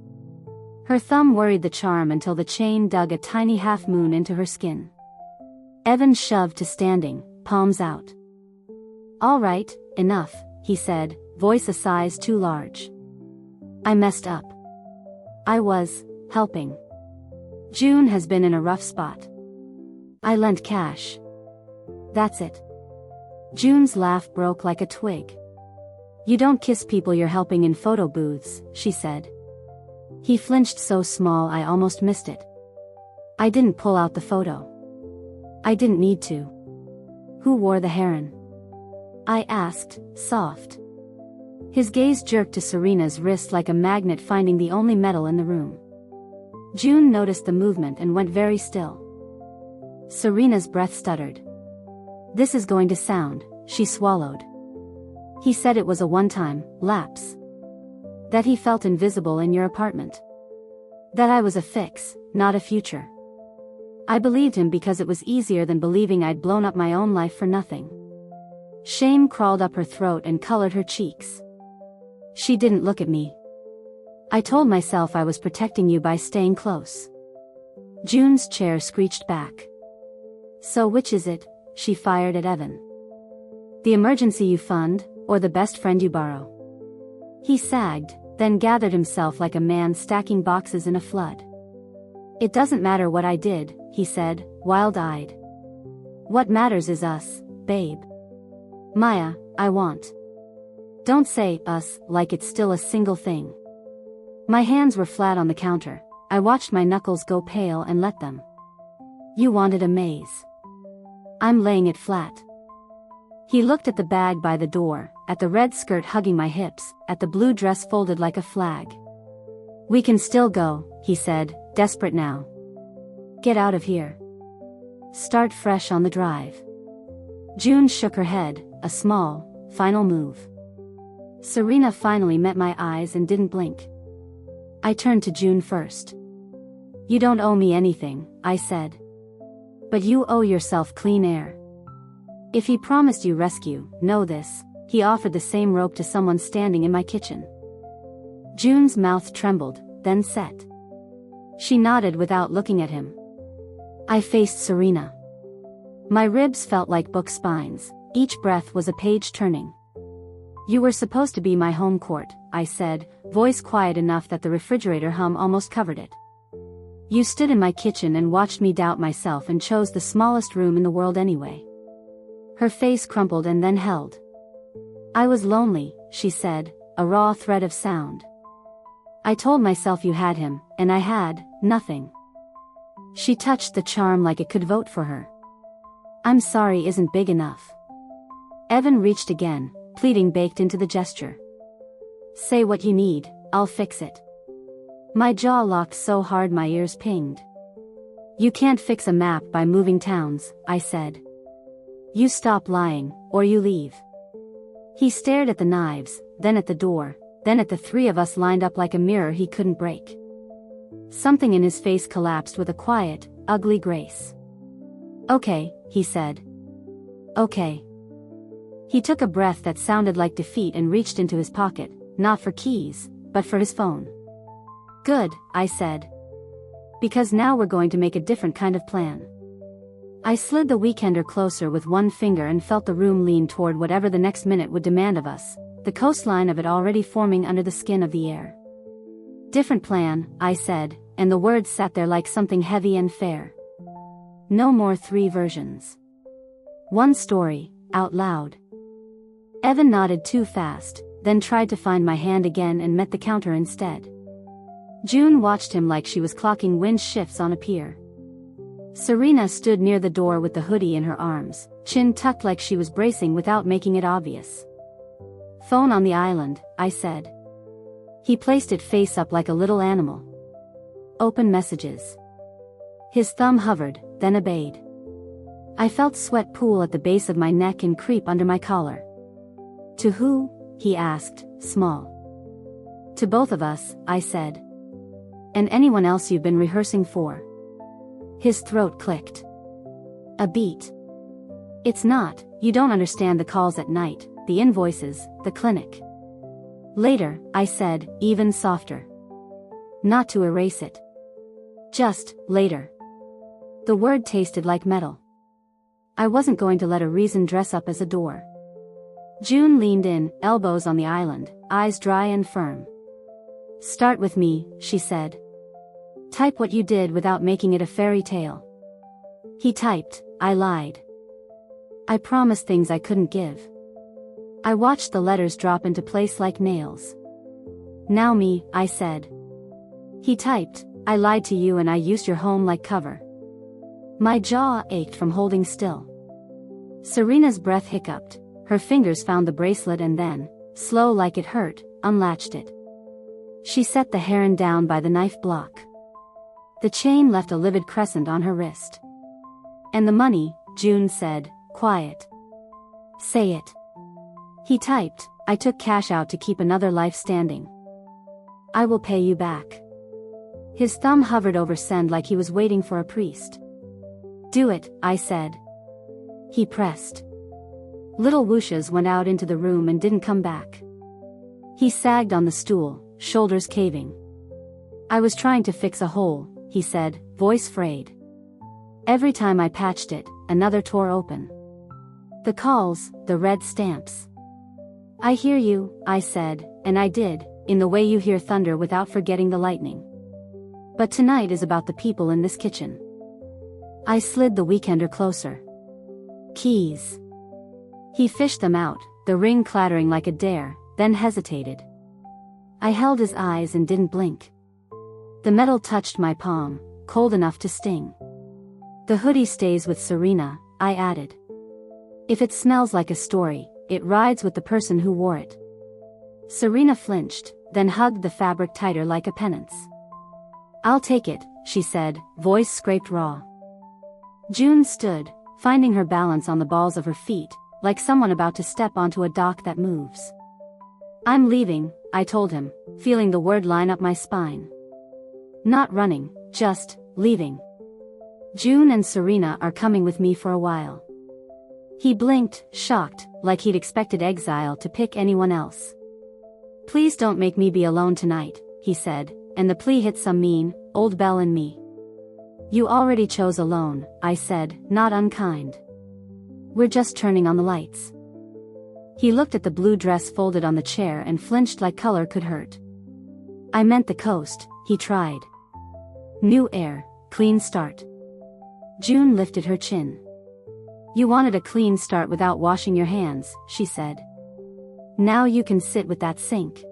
A: Her thumb worried the charm until the chain dug a tiny half-moon into her skin. Evan shoved to standing, palms out. "All right, enough," he said, voice a size too large. I messed up. I was helping. June has been in a rough spot. I lent cash. That's it. June's laugh broke like a twig. "You don't kiss people you're helping in photo booths," she said. He flinched so small I almost missed it. "I didn't pull out the photo. I didn't need to." "Who wore the heron?" I asked, soft. His gaze jerked to Serena's wrist like a magnet finding the only metal in the room. June noticed the movement and went very still. Serena's breath stuttered. "This is going to sound," she swallowed. "He said it was a one-time lapse. That he felt invisible in your apartment. That I was a fix, not a future." I believed him because it was easier than believing I'd blown up my own life for nothing. Shame crawled up her throat and colored her cheeks. She didn't look at me. "I told myself I was protecting you by staying close." June's chair screeched back. "So which is it?" she fired at Evan. "The emergency you fund, or the best friend you borrow?" He sagged, then gathered himself like a man stacking boxes in a flood. "It doesn't matter what I did," he said, wild-eyed. "What matters is us, babe. Maya, I want." "Don't say us like it's still a single thing." My hands were flat on the counter. I watched my knuckles go pale and let them. "You wanted a maze. I'm laying it flat." He looked at the bag by the door, at the red skirt hugging my hips, at the blue dress folded like a flag. "We can still go," he said, desperate now. "Get out of here. Start fresh on the drive." June shook her head, a small, final move. Serena finally met my eyes and didn't blink. I turned to June first. "You don't owe me anything," I said. "But you owe yourself clean air. If he promised you rescue, know this, he offered the same rope to someone standing in my kitchen." June's mouth trembled, then set. She nodded without looking at him. I faced Serena. My ribs felt like book spines, each breath was a page turning. "You were supposed to be my home court," I said, voice quiet enough that the refrigerator hum almost covered it. "You stood in my kitchen and watched me doubt myself and chose the smallest room in the world anyway." Her face crumpled and then held. "I was lonely," she said, a raw thread of sound. "I told myself you had him, and I had nothing." She touched the charm like it could vote for her. "I'm sorry isn't big enough." Evan reached again, pleading baked into the gesture. "Say what you need, I'll fix it." My jaw locked so hard my ears pinged. "You can't fix a map by moving towns," I said. "You stop lying, or you leave." He stared at the knives, then at the door, then at the three of us lined up like a mirror he couldn't break. Something in his face collapsed with a quiet, ugly grace. "Okay," he said. "Okay." He took a breath that sounded like defeat and reached into his pocket, not for keys, but for his phone. "Good," I said. "Because now we're going to make a different kind of plan." I slid the weekender closer with one finger and felt the room lean toward whatever the next minute would demand of us, the coastline of it already forming under the skin of the air. "Different plan," I said, and the words sat there like something heavy and fair. No more three versions. One story, out loud. Evan nodded too fast, then tried to find my hand again and met the counter instead. June watched him like she was clocking wind shifts on a pier. Serena stood near the door with the hoodie in her arms, chin tucked like she was bracing without making it obvious. "Phone on the island," I said. He placed it face up like a little animal. "Open messages." His thumb hovered, then obeyed. I felt sweat pool at the base of my neck and creep under my collar. "To who?" he asked, small. "To both of us," I said. "And anyone else you've been rehearsing for." His throat clicked. A beat. "It's not, you don't understand the calls at night, the invoices, the clinic." "Later," I said, even softer. "Not to erase it. Just, later." The word tasted like metal. I wasn't going to let a reason dress up as a door. June leaned in, elbows on the island, eyes dry and firm. Start with me, she said. Type what you did without making it a fairy tale. He typed, I lied. I promised things I couldn't give. I watched the letters drop into place like nails. Now me, I said. He typed, I lied to you and I used your home like cover. My jaw ached from holding still. Serena's breath hiccuped. Her fingers found the bracelet and then, slow like it hurt, unlatched it. She set the heron down by the knife block. The chain left a livid crescent on her wrist. And the money, June said, quiet. Say it. He typed, I took cash out to keep another life standing. I will pay you back. His thumb hovered over send like he was waiting for a priest. Do it, I said. He pressed. Little whooshes went out into the room and didn't come back. He sagged on the stool, shoulders caving. I was trying to fix a hole, he said, voice frayed. Every time I patched it, another tore open. The calls, the red stamps. I hear you, I said, and I did, in the way you hear thunder without forgetting the lightning. But tonight is about the people in this kitchen. I slid the weekender closer. Keys. He fished them out, the ring clattering like a dare, then hesitated. I held his eyes and didn't blink. The metal touched my palm, cold enough to sting. The hoodie stays with Serena, I added. If it smells like a story, it rides with the person who wore it. Serena flinched, then hugged the fabric tighter like a penance. I'll take it, she said, voice scraped raw. June stood, finding her balance on the balls of her feet, like someone about to step onto a dock that moves. I'm leaving, I told him, feeling the word line up my spine. Not running, just leaving. June and Serena are coming with me for a while. He blinked, shocked, like he'd expected exile to pick anyone else. Please don't make me be alone tonight, he said, and the plea hit some mean, old bell in me. You already chose alone, I said, not unkind. We're just turning on the lights. He looked at the blue dress folded on the chair and flinched like color could hurt. I meant the coast, he tried. New air, clean start. June lifted her chin. You wanted a clean start without washing your hands, she said. Now you can sit with that sink.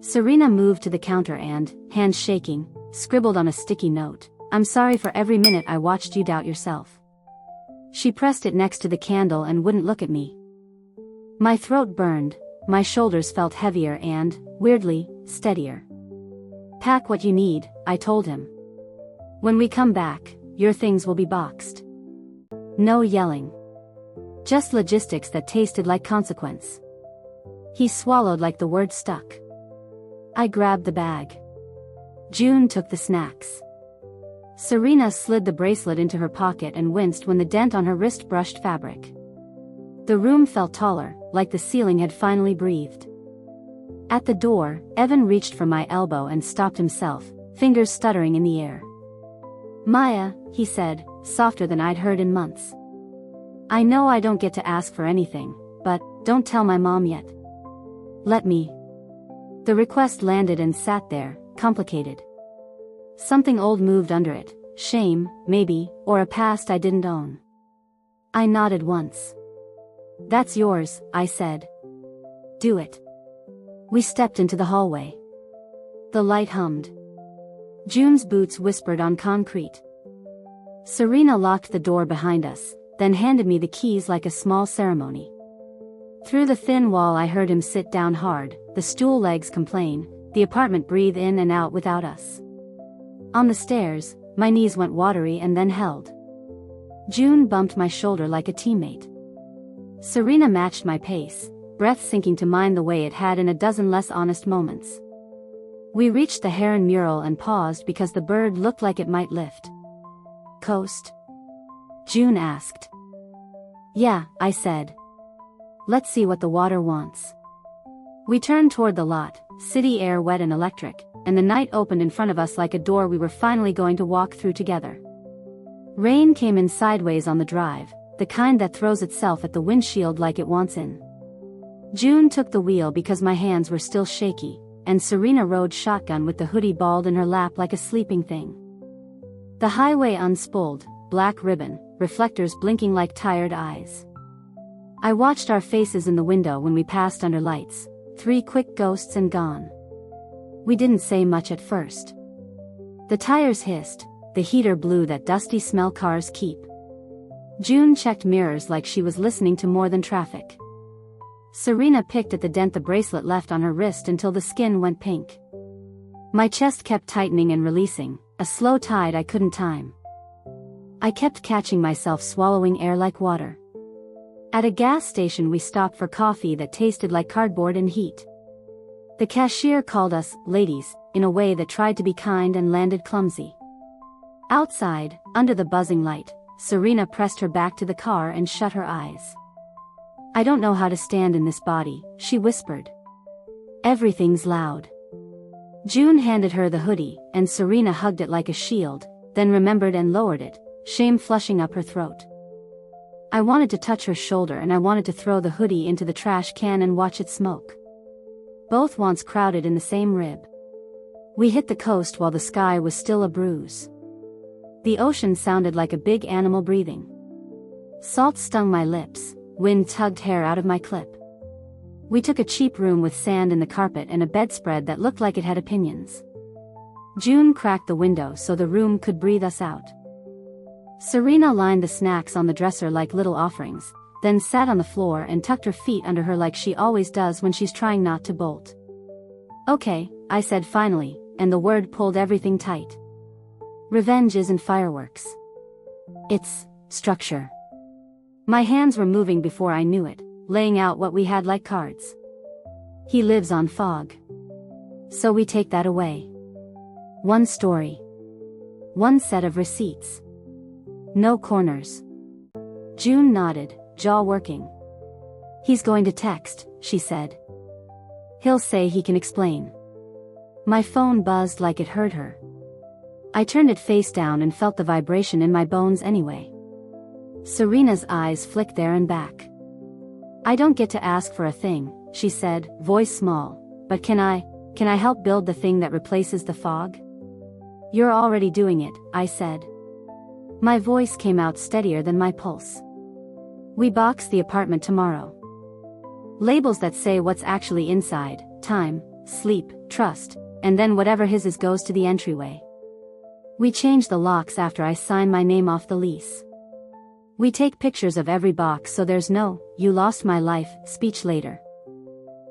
A: Serena moved to the counter and, hands shaking, scribbled on a sticky note, I'm sorry for every minute I watched you doubt yourself. She pressed it next to the candle and wouldn't look at me. My throat burned, my shoulders felt heavier and, weirdly, steadier. Pack what you need, I told him. When we come back, your things will be boxed. No yelling. Just logistics that tasted like consequence. He swallowed like the word stuck. I grabbed the bag. June took the snacks. Serena slid the bracelet into her pocket and winced when the dent on her wrist brushed fabric. The room felt taller, like the ceiling had finally breathed. At the door, Evan reached for my elbow and stopped himself, fingers stuttering in the air. Maya, he said, softer than I'd heard in months. I know I don't get to ask for anything, but don't tell my mom yet. Let me. The request landed and sat there, complicated. Something old moved under it, shame, maybe, or a past I didn't own. I nodded once. That's yours, I said. Do it. We stepped into the hallway. The light hummed. June's boots whispered on concrete. Serena locked the door behind us, then handed me the keys like a small ceremony. Through the thin wall I heard him sit down hard, the stool legs complain, the apartment breathe in and out without us. On the stairs, my knees went watery and then held. June bumped my shoulder like a teammate. Serena matched my pace, breath sinking to mine the way it had in a dozen less honest moments. We reached the heron mural and paused because the bird looked like it might lift. Coast? June asked. Yeah, I said. Let's see what the water wants. We turned toward the lot, city air wet and electric, and the night opened in front of us like a door we were finally going to walk through together. Rain came in sideways on the drive, the the kind that throws itself at the windshield like it wants in. June took the wheel because my hands were still shaky, and Serena rode shotgun with the hoodie balled in her lap like a sleeping thing. The highway unspooled, black ribbon, reflectors blinking like tired eyes. I watched our faces in the window when we passed under lights, 3 quick ghosts and gone. We didn't say much at first. The tires hissed, the heater blew that dusty smell cars keep. June checked mirrors like she was listening to more than traffic. Serena picked at the dent the bracelet left on her wrist until the skin went pink. My chest kept tightening and releasing, a slow tide I couldn't time. I kept catching myself swallowing air like water. At a gas station we stopped for coffee that tasted like cardboard and heat. The cashier called us ladies in a way that tried to be kind and landed clumsy. Outside, under the buzzing light, Serena pressed her back to the car and shut her eyes. I don't know how to stand in this body, she whispered. Everything's loud. June handed her the hoodie, and Serena hugged it like a shield, then remembered and lowered it, shame flushing up her throat. I wanted to touch her shoulder and I wanted to throw the hoodie into the trash can and watch it smoke. Both wants crowded in the same rib. We hit the coast while the sky was still a bruise. The ocean sounded like a big animal breathing. Salt stung my lips, wind tugged hair out of my clip. We took a cheap room with sand in the carpet and a bedspread that looked like it had opinions. June cracked the window so the room could breathe us out. Serena lined the snacks on the dresser like little offerings, then sat on the floor and tucked her feet under her like she always does when she's trying not to bolt. Okay, I said finally, and the word pulled everything tight. Revenge isn't fireworks. It's structure. My hands were moving before I knew it, laying out what we had like cards. He lives on fog. So we take that away. One story. One set of receipts. No corners. June nodded, jaw working. He's going to text, she said. He'll say he can explain. My phone buzzed like it hurt her. I turned it face down and felt the vibration in my bones anyway. Serena's eyes flicked there and back. I don't get to ask for a thing, she said, voice small, but can I help build the thing that replaces the fog? You're already doing it, I said. My voice came out steadier than my pulse. We box the apartment tomorrow. Labels that say what's actually inside, time, sleep, trust, and then whatever his is goes to the entryway. We change the locks after I sign my name off the lease. We take pictures of every box so there's no, you lost my life, speech later.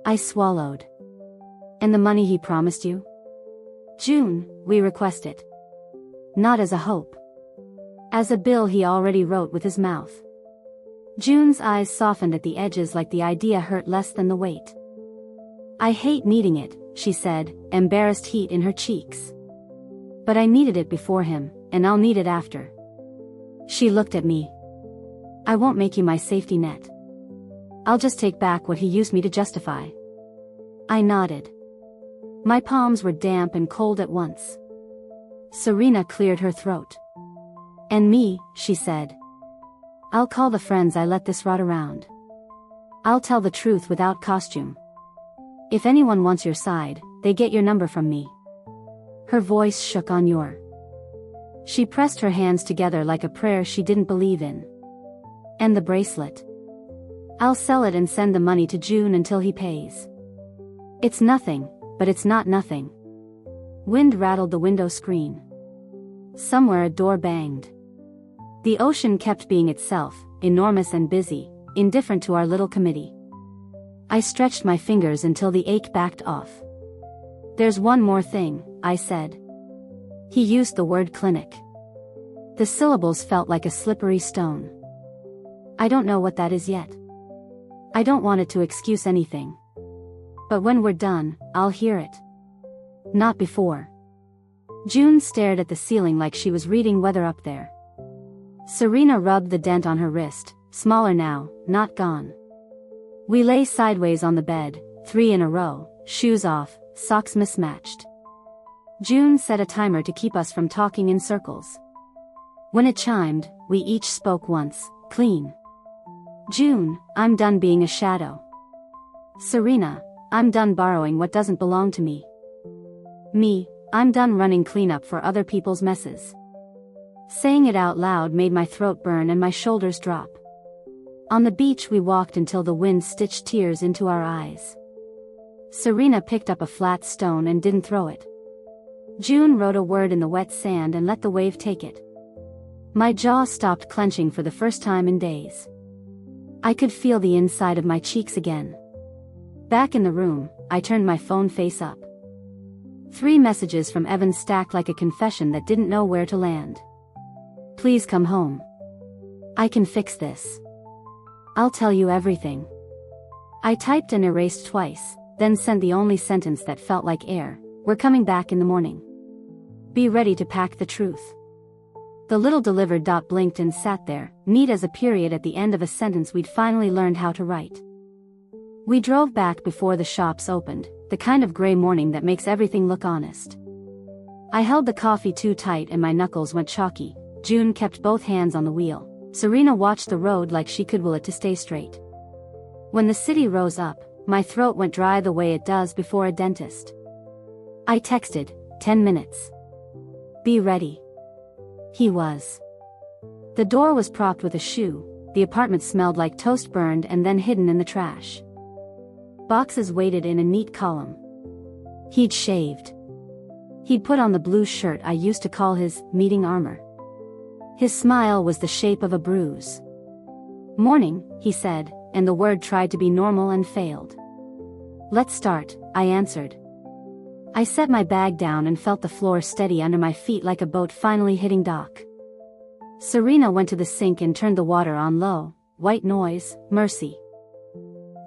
A: I swallowed. And the money he promised you? June, we request it. Not as a hope. As a bill he already wrote with his mouth. June's eyes softened at the edges like the idea hurt less than the weight. I hate needing it, she said, embarrassed heat in her cheeks. But I needed it before him, and I'll need it after. She looked at me. I won't make you my safety net. I'll just take back what he used me to justify. I nodded. My palms were damp and cold at once. Serena cleared her throat. And me, she said. I'll call the friends I let this rot around. I'll tell the truth without costume. If anyone wants your side, they get your number from me. Her voice shook on your. She pressed her hands together like a prayer she didn't believe in. And the bracelet. I'll sell it and send the money to June until he pays. It's nothing, but it's not nothing. Wind rattled the window screen. Somewhere a door banged. The ocean kept being itself, enormous and busy, indifferent to our little committee. I stretched my fingers until the ache backed off. There's one more thing, I said. He used the word clinic. The syllables felt like a slippery stone. I don't know what that is yet. I don't want it to excuse anything. But when we're done, I'll hear it. Not before. June stared at the ceiling like she was reading weather up there. Serena rubbed the dent on her wrist, smaller now, not gone. We lay sideways on the bed, 3 in a row, shoes off, socks mismatched. June set a timer to keep us from talking in circles. When it chimed, we each spoke once, clean. June, I'm done being a shadow. Serena, I'm done borrowing what doesn't belong to me. Me, I'm done running cleanup for other people's messes. Saying it out loud made my throat burn and my shoulders drop. On the beach we walked until the wind stitched tears into our eyes. Serena picked up a flat stone and didn't throw it. June wrote a word in the wet sand and let the wave take it. My jaw stopped clenching for the first time in days. I could feel the inside of my cheeks again. Back in the room, I turned my phone face up. 3 messages from Evan stacked like a confession that didn't know where to land. Please come home. I can fix this. I'll tell you everything. I typed and erased twice, then sent the only sentence that felt like air: we're coming back in the morning. Be ready to pack the truth. The little delivered dot blinked and sat there, neat as a period at the end of a sentence we'd finally learned how to write. We drove back before the shops opened, the kind of gray morning that makes everything look honest. I held the coffee too tight and my knuckles went chalky. June kept both hands on the wheel. Serena watched the road like she could will it to stay straight. When the city rose up, my throat went dry the way it does before a dentist. I texted, 10 minutes. Be ready. He was. The door was propped with a shoe, the apartment smelled like toast burned and then hidden in the trash. Boxes waited in a neat column. He'd shaved. He'd put on the blue shirt I used to call his meeting armor. His smile was the shape of a bruise. Morning, he said, and the word tried to be normal and failed. Let's start, I answered. I set my bag down and felt the floor steady under my feet like a boat finally hitting dock. Serena went to the sink and turned the water on low, white noise, mercy.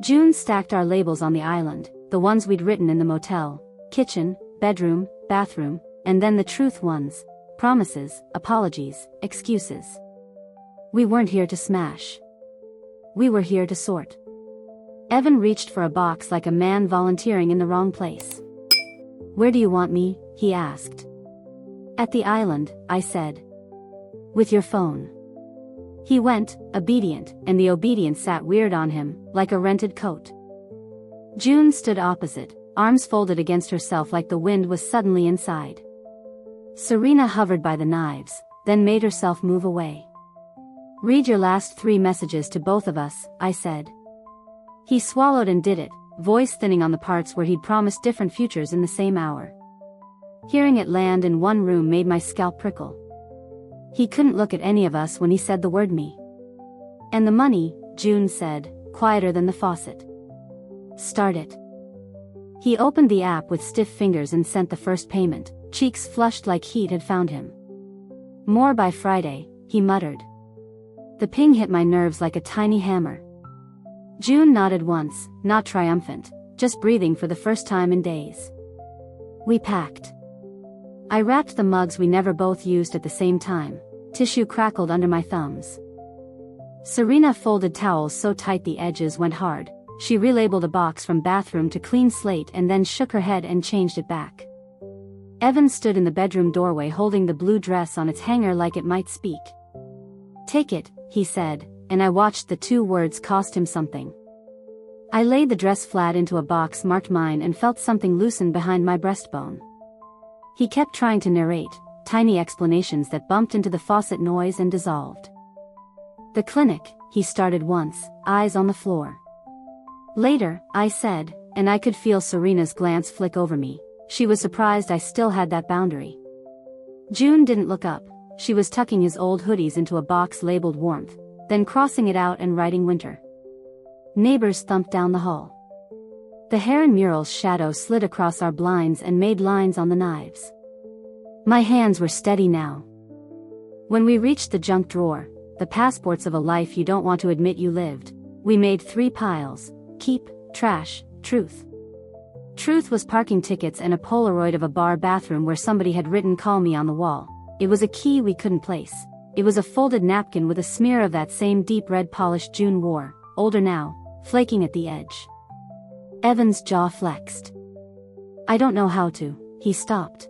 A: June stacked our labels on the island, the ones we'd written in the motel: kitchen, bedroom, bathroom, and then the truth ones: promises, apologies, excuses. We weren't here to smash. We were here to sort. Evan reached for a box like a man volunteering in the wrong place. Where do you want me? He asked. At the island, I said. With your phone. He went, obedient, and the obedience sat weird on him, like a rented coat. June stood opposite, arms folded against herself like the wind was suddenly inside. Serena hovered by the knives, then made herself move away. Read your last 3 messages to both of us, I said. He swallowed and did it, voice thinning on the parts where he'd promised different futures in the same hour. Hearing it land in one room made my scalp prickle. He couldn't look at any of us when he said the word me. And the money, June said, quieter than the faucet. Start it. He opened the app with stiff fingers and sent the first payment, cheeks flushed like heat had found him. More by Friday, he muttered. The ping hit my nerves like a tiny hammer. June nodded once, not triumphant, just breathing for the first time in days. We packed. I wrapped the mugs we never both used at the same time. Tissue crackled under my thumbs. Serena folded towels so tight the edges went hard. She relabeled a box from bathroom to clean slate and then shook her head and changed it back. Evan stood in the bedroom doorway holding the blue dress on its hanger like it might speak. Take it, he said, and I watched the 2 words cost him something. I laid the dress flat into a box marked mine and felt something loosen behind my breastbone. He kept trying to narrate, tiny explanations that bumped into the faucet noise and dissolved. The clinic, he started once, eyes on the floor. Later, I said, and I could feel Serena's glance flick over me. She was surprised I still had that boundary. June didn't look up. She was tucking his old hoodies into a box labeled warmth, then crossing it out and writing winter. Neighbors thumped down the hall. The heron mural's shadow slid across our blinds and made lines on the knives. My hands were steady now. When we reached the junk drawer, the passports of a life you don't want to admit you lived, we made 3 piles: keep, trash, truth. Truth was parking tickets and a Polaroid of a bar bathroom where somebody had written "call me" on the wall. It was a key we couldn't place. It was a folded napkin with a smear of that same deep red polish June wore, older now, flaking at the edge. Evan's jaw flexed. I don't know how to. He stopped.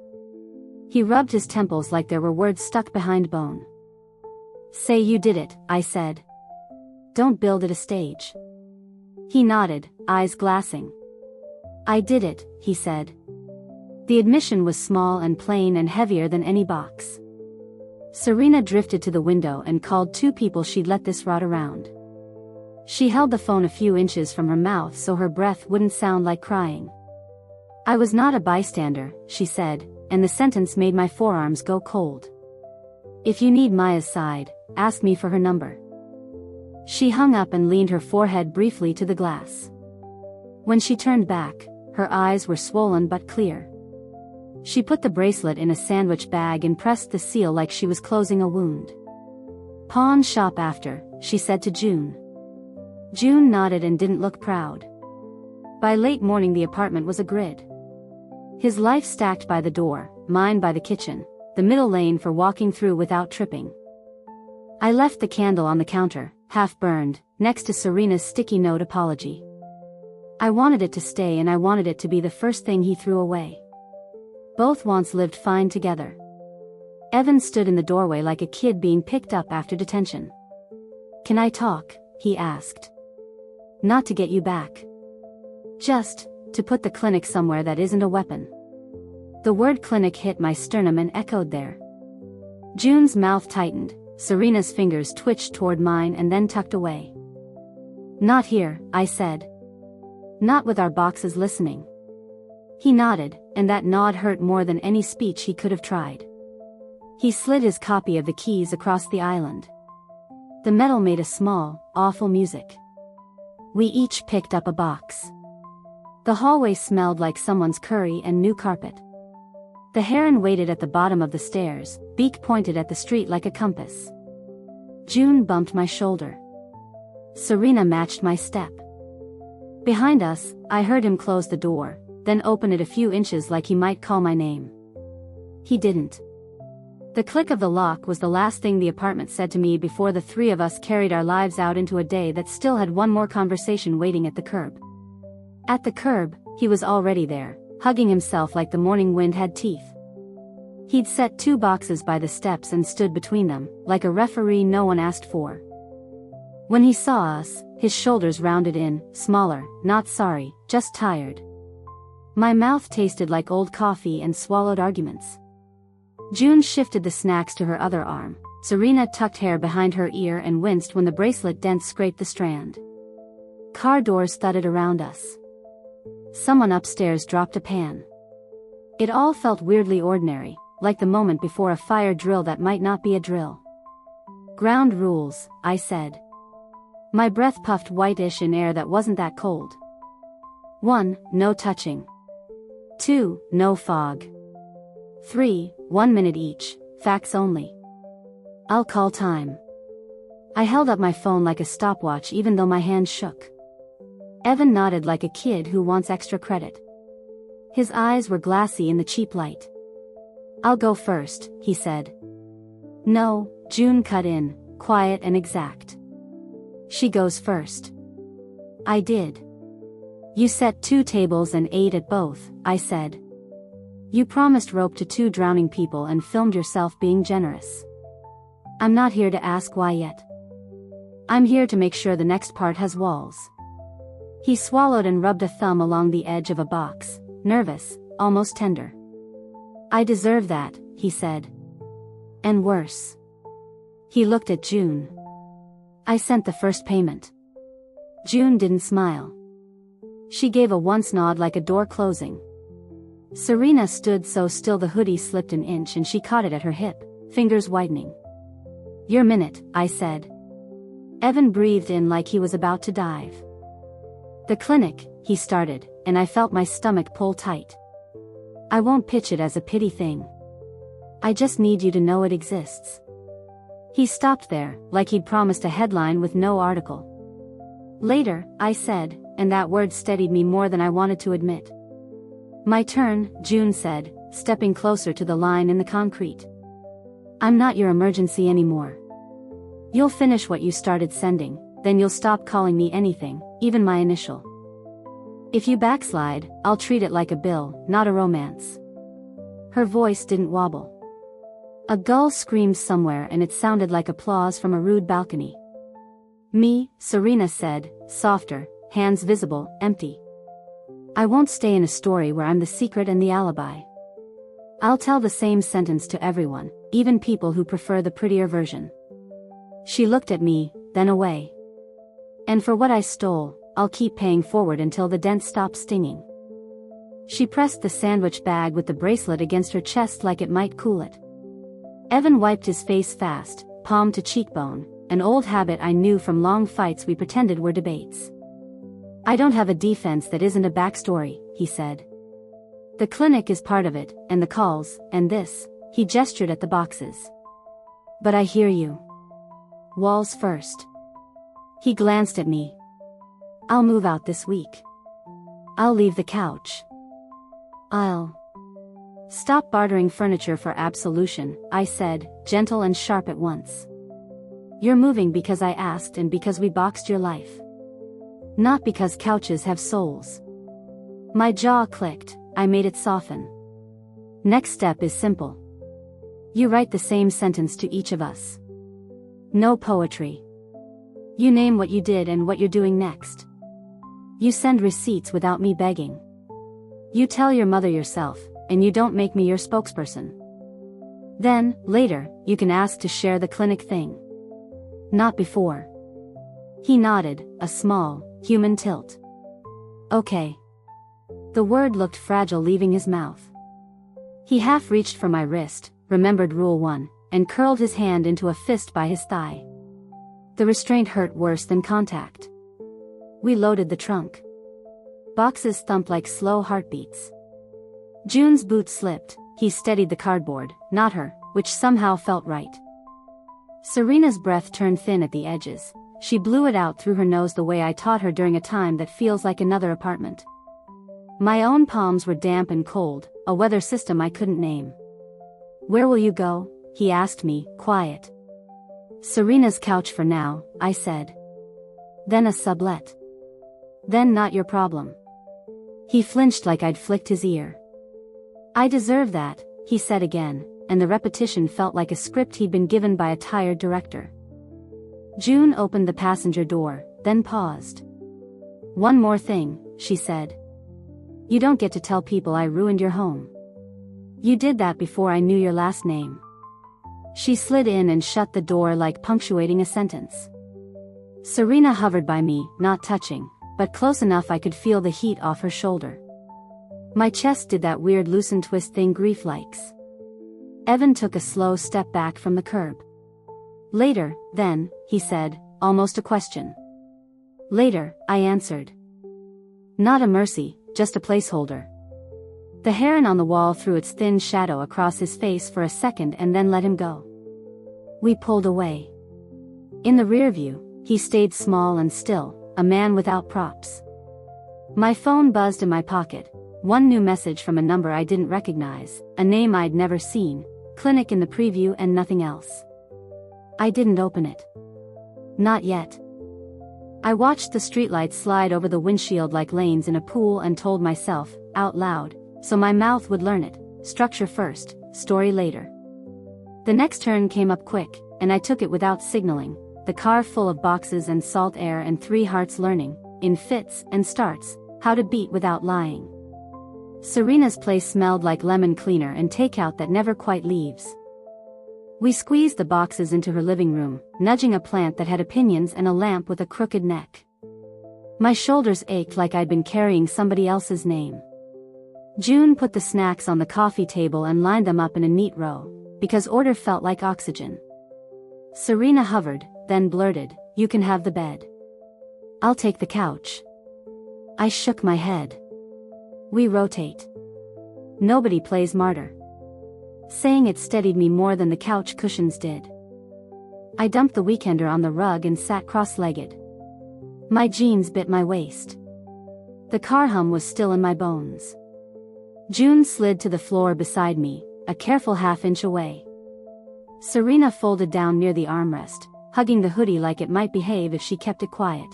A: He rubbed his temples like there were words stuck behind bone. Say you did it, I said. Don't build it a stage. He nodded, eyes glassing. I did it, he said. The admission was small and plain and heavier than any box. Serena drifted to the window and called 2 people she'd let this rot around. She held the phone a few inches from her mouth so her breath wouldn't sound like crying. I was not a bystander, she said, and the sentence made my forearms go cold. If you need Maya's side, ask me for her number. She hung up and leaned her forehead briefly to the glass. When she turned back, her eyes were swollen but clear. She put the bracelet in a sandwich bag and pressed the seal like she was closing a wound. Pawn shop after, she said to June. June nodded and didn't look proud. By late morning the apartment was a grid. His life stacked by the door, mine by the kitchen, the middle lane for walking through without tripping. I left the candle on the counter, half burned, next to Serena's sticky note apology. I wanted it to stay and I wanted it to be the first thing he threw away. Both once lived fine together. Evan stood in the doorway like a kid being picked up after detention. Can I talk? He asked. Not to get you back. Just to put the clinic somewhere that isn't a weapon. The word clinic hit my sternum and echoed there. June's mouth tightened, Serena's fingers twitched toward mine and then tucked away. Not here, I said. Not with our boxes listening. He nodded, and that nod hurt more than any speech he could have tried. He slid his copy of the keys across the island. The metal made a small, awful music. We each picked up a box. The hallway smelled like someone's curry and new carpet. The heron waited at the bottom of the stairs, beak pointed at the street like a compass. June bumped my shoulder. Serena matched my step. Behind us, I heard him close the door, then open it a few inches like he might call my name. He didn't. The click of the lock was the last thing the apartment said to me before the 3 of us carried our lives out into a day that still had one more conversation waiting at the curb. At the curb, he was already there, hugging himself like the morning wind had teeth. He'd set 2 boxes by the steps and stood between them, like a referee no one asked for. When he saw us, his shoulders rounded in, smaller, not sorry, just tired. My mouth tasted like old coffee and swallowed arguments. June shifted the snacks to her other arm. Serena tucked hair behind her ear and winced when the bracelet dent scraped the strand. Car doors thudded around us. Someone upstairs dropped a pan. It all felt weirdly ordinary, like the moment before a fire drill that might not be a drill. Ground rules, I said. My breath puffed whitish in air that wasn't that cold. 1. No touching. 2. No fog. 3. 1 minute each, facts only. I'll call time. I held up my phone like a stopwatch even though my hands shook. Evan nodded like a kid who wants extra credit. His eyes were glassy in the cheap light. I'll go first, he said. No, June cut in, quiet and exact. She goes first. I did. You set 2 tables and ate at both, I said. You promised rope to 2 drowning people and filmed yourself being generous. I'm not here to ask why yet. I'm here to make sure the next part has walls. He swallowed and rubbed a thumb along the edge of a box, nervous, almost tender. I deserve that, he said. And worse. He looked at June. I sent the first payment. June didn't smile. She gave a once nod like a door closing. Serena stood so still the hoodie slipped an inch and she caught it at her hip, fingers whitening. Your minute, I said. Evan breathed in like he was about to dive. The clinic, he started, and I felt my stomach pull tight. I won't pitch it as a pity thing. I just need you to know it exists. He stopped there, like he'd promised a headline with no article. Later, I said, and that word steadied me more than I wanted to admit. My turn, June said, stepping closer to the line in the concrete. I'm not your emergency anymore. You'll finish what you started sending, then you'll stop calling me anything, even my initial. If you backslide, I'll treat it like a bill, not a romance. Her voice didn't wobble. A gull screamed somewhere and it sounded like applause from a rude balcony. Me, Serena said, softer, hands visible, empty. I won't stay in a story where I'm the secret and the alibi. I'll tell the same sentence to everyone, even people who prefer the prettier version. She looked at me, then away. And for what I stole, I'll keep paying forward until the dent stops stinging. She pressed the sandwich bag with the bracelet against her chest like it might cool it. Evan wiped his face fast, palm to cheekbone, an old habit I knew from long fights we pretended were debates. I don't have a defense that isn't a backstory, he said. The clinic is part of it, and the calls, and this, he gestured at the boxes. But I hear you. Walls first. He glanced at me. I'll move out this week. I'll leave the couch. I'll stop bartering furniture for absolution, I said, gentle and sharp at once. You're moving because I asked and because we boxed your life. Not because couches have souls. My jaw clicked, I made it soften. Next step is simple. You write the same sentence to each of us. No poetry. You name what you did and what you're doing next. You send receipts without me begging. You tell your mother yourself, and you don't make me your spokesperson. Then, later, you can ask to share the clinic thing. Not before. He nodded, a small, human tilt. Okay. The word looked fragile leaving his mouth. He half reached for my wrist, remembered Rule 1, and curled his hand into a fist by his thigh. The restraint hurt worse than contact. We loaded the trunk. Boxes thumped like slow heartbeats. June's boot slipped, he steadied the cardboard, not her, which somehow felt right. Serena's breath turned thin at the edges. She blew it out through her nose the way I taught her during a time that feels like another apartment. My own palms were damp and cold, a weather system I couldn't name. Where will you go? He asked me, quiet. Serena's couch for now, I said. Then a sublet. Then not your problem. He flinched like I'd flicked his ear. I deserve that, he said again, and the repetition felt like a script he'd been given by a tired director. June opened the passenger door, then paused. One more thing, she said. You don't get to tell people I ruined your home. You did that before I knew your last name. She slid in and shut the door like punctuating a sentence. Serena hovered by me, not touching, but close enough I could feel the heat off her shoulder. My chest did that weird loosen twist thing grief likes. Evan took a slow step back from the curb. Later, then, he said, almost a question. Later, I answered. Not a mercy, just a placeholder. The heron on the wall threw its thin shadow across his face for a second and then let him go. We pulled away. In the rear view, he stayed small and still, a man without props. My phone buzzed in my pocket, one new message from a number I didn't recognize, a name I'd never seen, clinic in the preview and nothing else. I didn't open it. Not yet. I watched the streetlights slide over the windshield like lanes in a pool and told myself, out loud, so my mouth would learn it, structure first, story later. The next turn came up quick, and I took it without signaling, the car full of boxes and salt air and 3 hearts learning, in fits and starts, how to beat without lying. Serena's place smelled like lemon cleaner and takeout that never quite leaves. We squeezed the boxes into her living room, nudging a plant that had opinions and a lamp with a crooked neck. My shoulders ached like I'd been carrying somebody else's name. June put the snacks on the coffee table and lined them up in a neat row, because order felt like oxygen. Serena hovered, then blurted, you can have the bed. I'll take the couch. I shook my head. We rotate. Nobody plays martyr. Saying it steadied me more than the couch cushions did. I dumped the weekender on the rug and sat cross-legged. My jeans bit my waist. The car hum was still in my bones. June slid to the floor beside me, a careful half-inch away. Serena folded down near the armrest, hugging the hoodie like it might behave if she kept it quiet.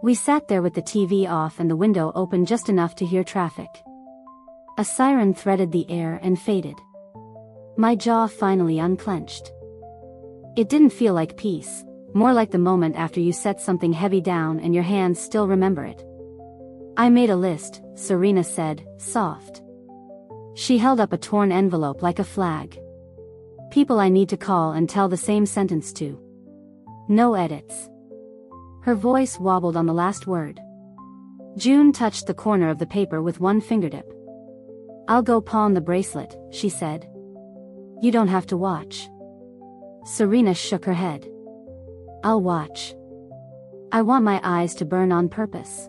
A: We sat there with the TV off and the window open just enough to hear traffic. A siren threaded the air and faded. My jaw finally unclenched. It didn't feel like peace, More like the moment after you set something heavy down and your hands still remember it. I made a list, Serena said, soft. She held up a torn envelope like a flag. People I need to call and tell the same sentence to. No edits. Her voice wobbled on the last word. June touched the corner of the paper with one fingertip. I'll go pawn the bracelet, she said. You don't have to watch. Serena shook her head. I'll watch. I want my eyes to burn on purpose.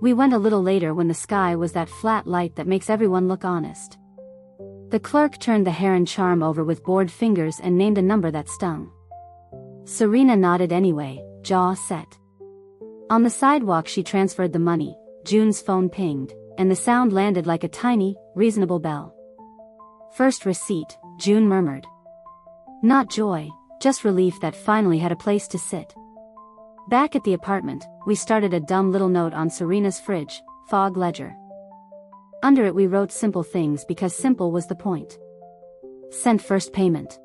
A: We went a little later when the sky was that flat light that makes everyone look honest. The clerk turned the heron charm over with bored fingers and named a number that stung. Serena nodded anyway, jaw set. On the sidewalk she transferred the money. June's phone pinged, and the sound landed like a tiny, reasonable bell. First receipt, June murmured. Not joy, just relief that finally had a place to sit. Back at the apartment, we started a dumb little note on Serena's fridge, fog ledger. Under it we wrote simple things because simple was the point. Sent first payment.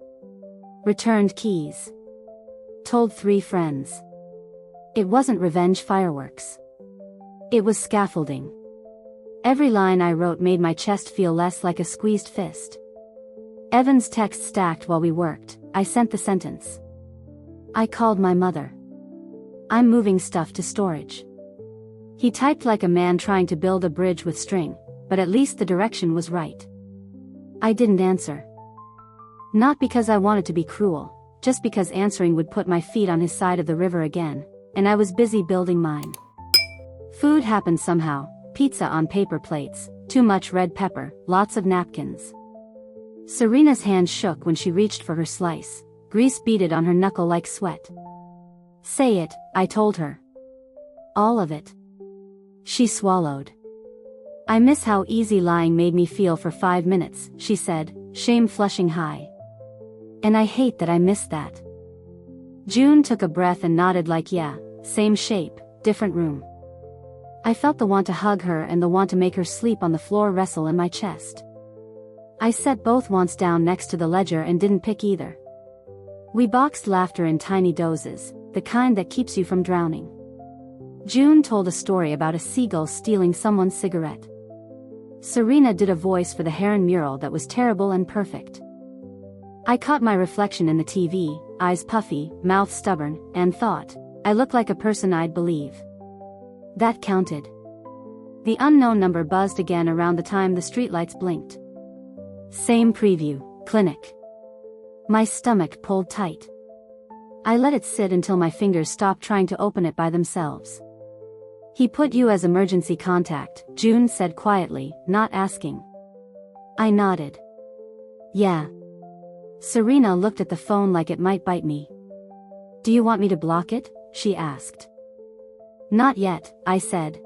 A: Returned keys. Told 3 friends. It wasn't revenge fireworks. It was scaffolding. Every line I wrote made my chest feel less like a squeezed fist. Evan's text stacked while we worked. I sent the sentence. I called my mother. I'm moving stuff to storage. He typed like a man trying to build a bridge with string, but at least the direction was right. I didn't answer. Not because I wanted to be cruel, just because answering would put my feet on his side of the river again, and I was busy building mine. Food happened somehow, pizza on paper plates, too much red pepper, lots of napkins. Serena's hand shook when she reached for her slice, grease beaded on her knuckle like sweat. Say it, I told her. All of it. She swallowed. I miss how easy lying made me feel for 5 minutes, she said, shame flushing high. And I hate that I missed that. June took a breath and nodded like yeah, same shape, different room. I felt the want to hug her and the want to make her sleep on the floor wrestle in my chest. I set both wants down next to the ledger and didn't pick either. We boxed laughter in tiny doses, the kind that keeps you from drowning. June told a story about a seagull stealing someone's cigarette. Serena did a voice for the heron mural that was terrible and perfect. I caught my reflection in the TV, eyes puffy, mouth stubborn, and thought, I look like a person I'd believe. That counted. The unknown number buzzed again around the time the streetlights blinked. Same preview, clinic. My stomach pulled tight. I let it sit until my fingers stopped trying to open it by themselves. He put you as emergency contact, June said quietly, not asking. I nodded. Yeah. Serena looked at the phone like it might bite me. Do you want me to block it? She asked. Not yet, I said.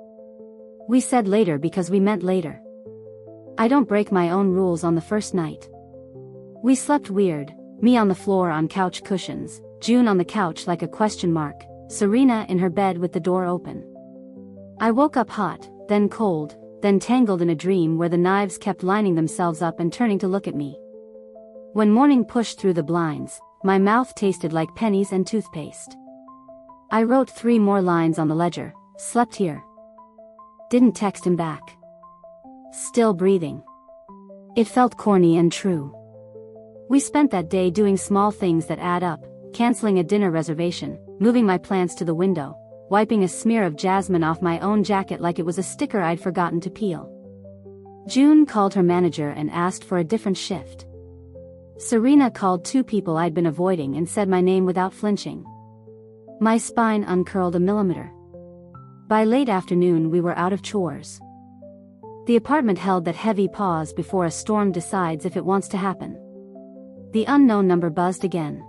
A: We said later because we meant later. I don't break my own rules on the first night. We slept weird, me on the floor on couch cushions, June on the couch like a question mark, Serena in her bed with the door open. I woke up hot, then cold, then tangled in a dream where the knives kept lining themselves up and turning to look at me. When morning pushed through the blinds, my mouth tasted like pennies and toothpaste. I wrote 3 more lines on the ledger, slept here. Didn't text him back. Still breathing. It felt corny and true. We spent that day doing small things that add up, canceling a dinner reservation, moving my plants to the window, wiping a smear of jasmine off my own jacket like it was a sticker I'd forgotten to peel. June called her manager and asked for a different shift. Serena called 2 people I'd been avoiding and said my name without flinching. My spine uncurled a millimeter. By late afternoon we were out of chores. The apartment held that heavy pause before a storm decides if it wants to happen. The unknown number buzzed again.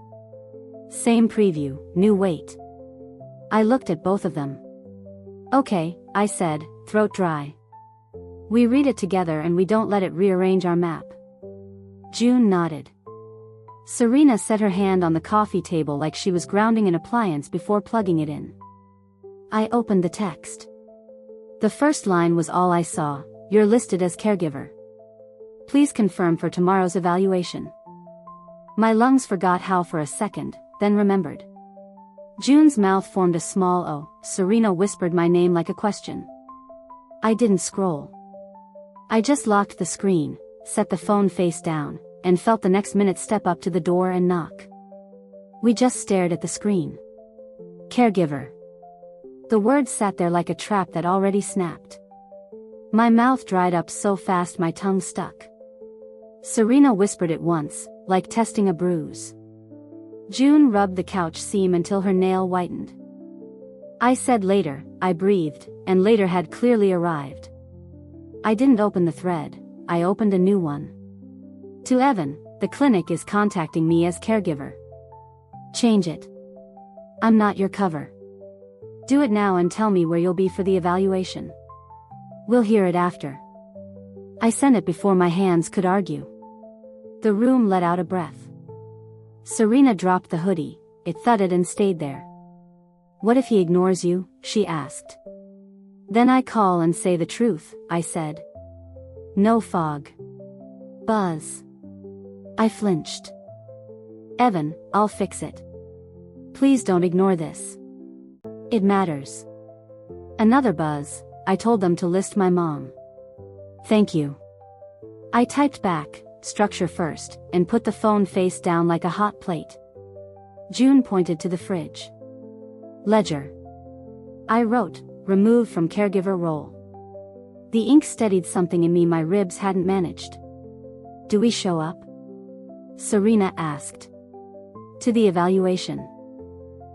A: Same preview, new weight. I looked at both of them. Okay, I said, throat dry. We read it together and we don't let it rearrange our map. June nodded. Serena set her hand on the coffee table like she was grounding an appliance before plugging it in. I opened the text. The first line was all I saw. You're listed as caregiver. Please confirm for tomorrow's evaluation. My lungs forgot how for a second, then remembered. June's mouth formed a small O. Serena whispered my name like a question. I didn't scroll. I just locked the screen, set the phone face down, and felt the next minute step up to the door and knock. We just stared at the screen. Caregiver. The word sat there like a trap that already snapped. My mouth dried up so fast my tongue stuck. Serena whispered it once, like testing a bruise. June rubbed the couch seam until her nail whitened. I said later, I breathed, and later had clearly arrived. I didn't open the thread, I opened a new one. To Evan, the clinic is contacting me as caregiver. Change it. I'm not your cover. Do it now and tell me where you'll be for the evaluation. We'll hear it after. I sent it before my hands could argue. The room let out a breath. Serena dropped the hoodie, it thudded and stayed there. What if he ignores you? She asked. Then I call and say the truth, I said. No fog. Buzz. I flinched. Evan, I'll fix it. Please don't ignore this. It matters. Another buzz. I told them to list my mom. Thank you. I typed back, structure first, and put the phone face down like a hot plate. June pointed to the fridge. Ledger. I wrote, removed from caregiver role. The ink steadied something in me my ribs hadn't managed. Do we show up? Serena asked. To the evaluation.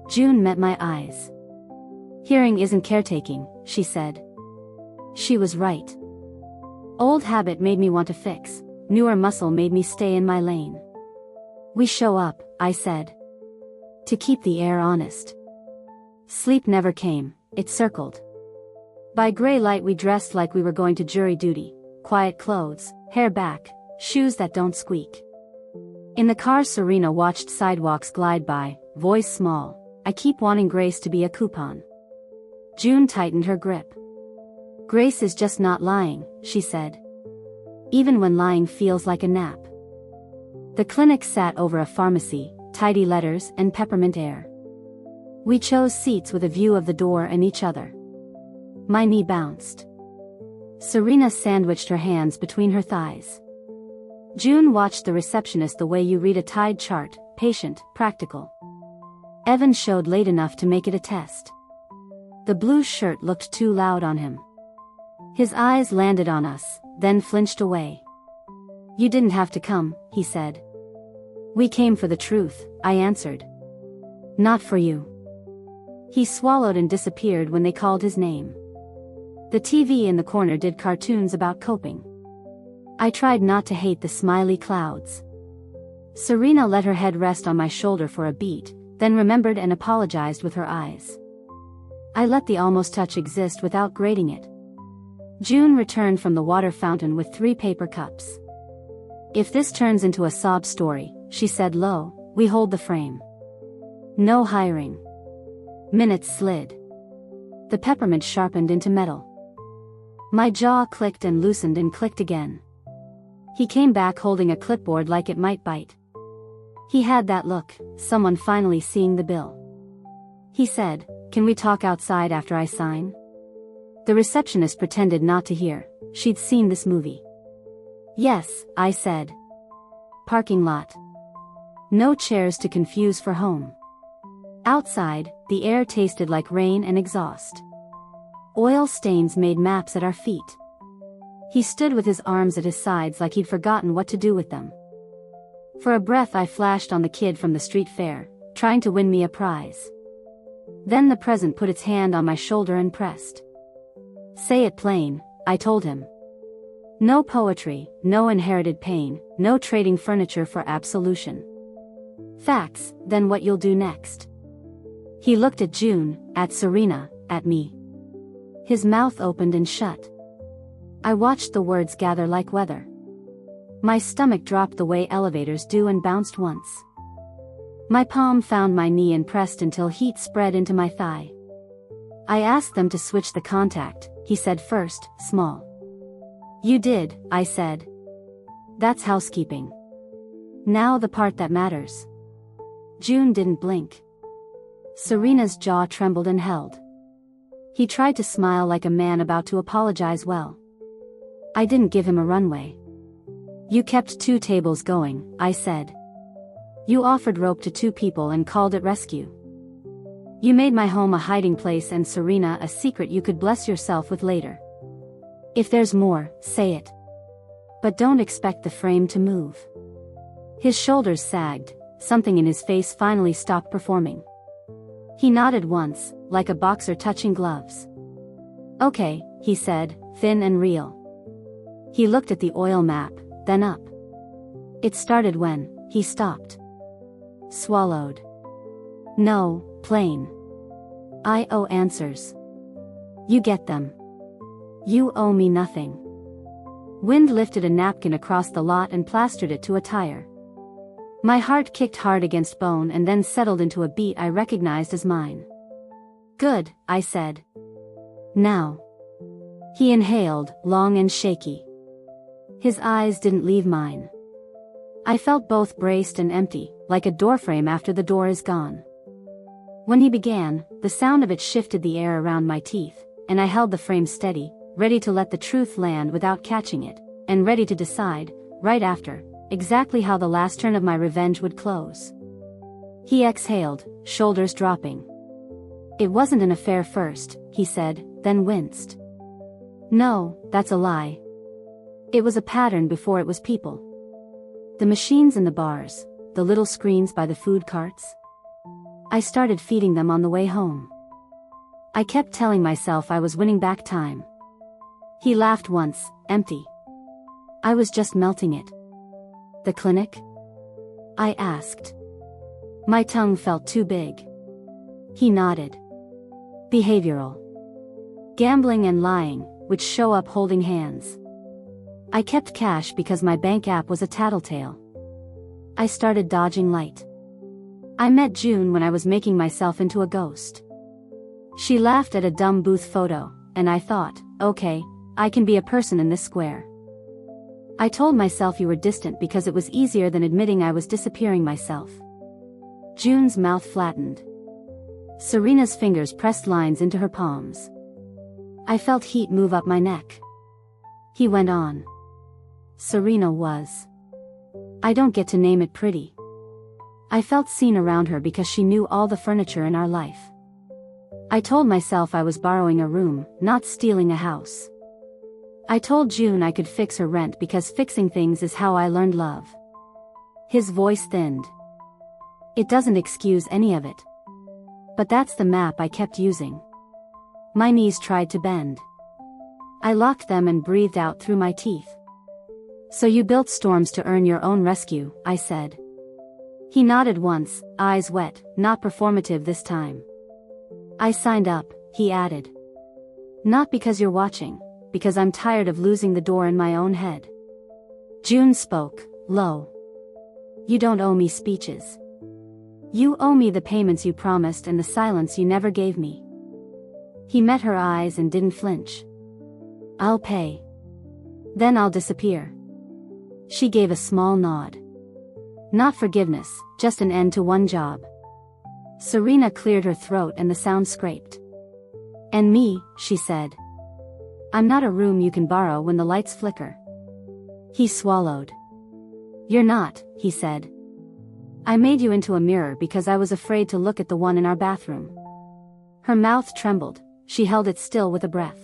A: June met my eyes. Hearing isn't caretaking, she said. She was right. Old habit made me want to fix, newer muscle made me stay in my lane. We show up, I said. To keep the air honest. Sleep never came, it circled. By gray light we dressed like we were going to jury duty, quiet clothes, hair back, shoes that don't squeak. In the car Serena watched sidewalks glide by, voice small, I keep wanting Grace to be a coupon. June tightened her grip. Grace is just not lying, she said. Even when lying feels like a nap. The clinic sat over a pharmacy, tidy letters and peppermint air. We chose seats with a view of the door and each other. My knee bounced. Serena sandwiched her hands between her thighs. June watched the receptionist the way you read a tide chart, patient, practical. Evan showed late enough to make it a test. The blue shirt looked too loud on him. His eyes landed on us, then flinched away. You didn't have to come, he said. We came for the truth, I answered. Not for you. He swallowed and disappeared when they called his name. The TV in the corner did cartoons about coping. I tried not to hate the smiley clouds. Serena let her head rest on my shoulder for a beat, then remembered and apologized with her eyes. I let the almost touch exist without grating it. June returned from the water fountain with 3 paper cups. If this turns into a sob story, she said low, we hold the frame. No hiring. Minutes slid. The peppermint sharpened into metal. My jaw clicked and loosened and clicked again. He came back holding a clipboard like it might bite. He had that look, someone finally seeing the bill. He said, can we talk outside after I sign? The receptionist pretended not to hear, she'd seen this movie. Yes, I said. Parking lot. No chairs to confuse for home. Outside, the air tasted like rain and exhaust. Oil stains made maps at our feet. He stood with his arms at his sides like he'd forgotten what to do with them. For a breath I flashed on the kid from the street fair, trying to win me a prize. Then the present put its hand on my shoulder and pressed. Say it plain, I told him. No poetry, no inherited pain, no trading furniture for absolution. Facts, then what you'll do next. He looked at June, at Serena, at me. His mouth opened and shut. I watched the words gather like weather. My stomach dropped the way elevators do and bounced once. My palm found my knee and pressed until heat spread into my thigh. I asked them to switch the contact, he said first, small. You did, I said. That's housekeeping. Now the part that matters. June didn't blink. Serena's jaw trembled and held. He tried to smile like a man about to apologize. Well, I didn't give him a runway. You kept 2 tables going, I said. You offered rope to 2 people and called it rescue. You made my home a hiding place and Serena a secret you could bless yourself with later. If there's more, say it. But don't expect the frame to move. His shoulders sagged, something in his face finally stopped performing. He nodded once, like a boxer touching gloves. Okay, he said, thin and real. He looked at the oil map, then up. It started when he stopped. Swallowed. No, plain. I owe answers. You get them. You owe me nothing. Wind lifted a napkin across the lot and plastered it to a tire. My heart kicked hard against bone and then settled into a beat I recognized as mine. Good, I said. Now. He inhaled, long and shaky. His eyes didn't leave mine. I felt both braced and empty, like a doorframe after the door is gone. When he began, the sound of it shifted the air around my teeth, and I held the frame steady, ready to let the truth land without catching it, and ready to decide, right after, exactly how the last turn of my revenge would close. He exhaled, shoulders dropping. It wasn't an affair first, he said, then winced. No, that's a lie. It was a pattern before it was people. The machines in the bars, the little screens by the food carts. I started feeding them on the way home. I kept telling myself I was winning back time. He laughed once, empty. I was just melting it. The clinic? I asked. My tongue felt too big. He nodded. Behavioral. Gambling and lying, which show up holding hands. I kept cash because my bank app was a tattletale. I started dodging light. I met June when I was making myself into a ghost. She laughed at a dumb booth photo, and I thought, okay, I can be a person in this square. I told myself you were distant because it was easier than admitting I was disappearing myself. June's mouth flattened. Serena's fingers pressed lines into her palms. I felt heat move up my neck. He went on. Serena was. I don't get to name it pretty. I felt seen around her because she knew all the furniture in our life. I told myself I was borrowing a room, not stealing a house. I told June I could fix her rent because fixing things is how I learned love. His voice thinned. It doesn't excuse any of it. But that's the map I kept using. My knees tried to bend. I locked them and breathed out through my teeth. So you built storms to earn your own rescue, I said. He nodded once, eyes wet, not performative this time. I signed up, he added. Not because you're watching, because I'm tired of losing the door in my own head. June spoke, low. You don't owe me speeches. You owe me the payments you promised and the silence you never gave me. He met her eyes and didn't flinch. I'll pay. Then I'll disappear. She gave a small nod. Not forgiveness, just an end to one job. Serena cleared her throat and the sound scraped. And me, she said. I'm not a room you can borrow when the lights flicker. He swallowed. You're not, he said. I made you into a mirror because I was afraid to look at the one in our bathroom. Her mouth trembled, she held it still with a breath.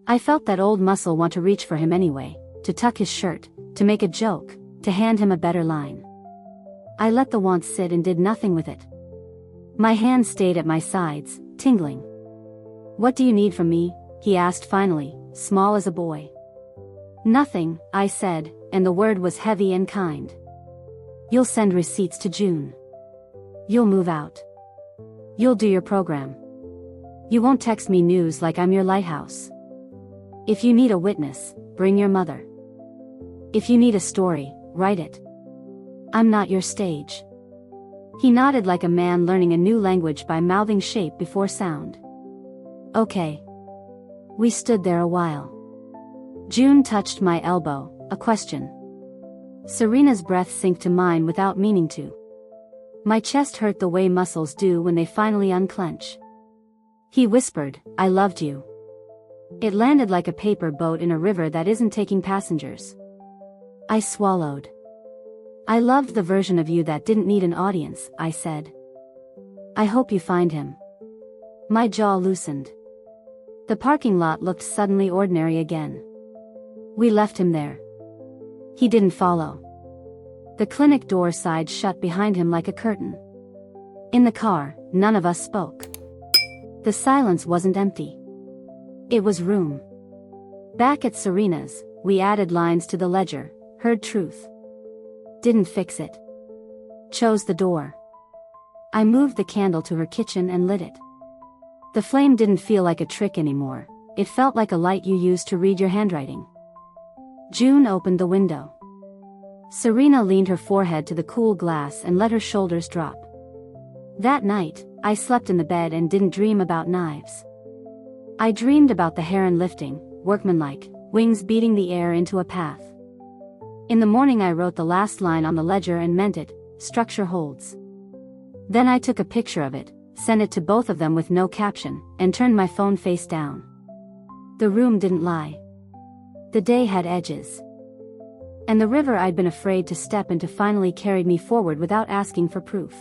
A: I felt that old muscle want to reach for him anyway, to tuck his shirt, to make a joke, to hand him a better line. I let the want sit and did nothing with it. My hand stayed at my sides, tingling. What do you need from me? He asked finally, small as a boy. Nothing, I said, and the word was heavy and kind. You'll send receipts to June. You'll move out. You'll do your program. You won't text me news like I'm your lighthouse. If you need a witness, bring your mother. If you need a story, write it. I'm not your stage. He nodded like a man learning a new language by mouthing shape before sound. Okay. We stood there a while. June touched my elbow, a question. Serena's breath sank to mine without meaning to. My chest hurt the way muscles do when they finally unclench. He whispered, "I loved you." It landed like a paper boat in a river that isn't taking passengers. I swallowed. "I loved the version of you that didn't need an audience," I said. "I hope you find him." My jaw loosened. The parking lot looked suddenly ordinary again. We left him there. He didn't follow. The clinic door side shut behind him like a curtain. In the car, none of us spoke. The silence wasn't empty. It was room. Back at Serena's, we added lines to the ledger, heard truth. Didn't fix it. Chose the door. I moved the candle to her kitchen and lit it. The flame didn't feel like a trick anymore, it felt like a light you use to read your handwriting. June opened the window. Serena leaned her forehead to the cool glass and let her shoulders drop. That night, I slept in the bed and didn't dream about knives. I dreamed about the heron lifting, workmanlike, wings beating the air into a path. In the morning I wrote the last line on the ledger and meant it, structure holds. Then I took a picture of it, sent it to both of them with no caption, and turned my phone face down. The room didn't lie. The day had edges. And the river I'd been afraid to step into finally carried me forward without asking for proof.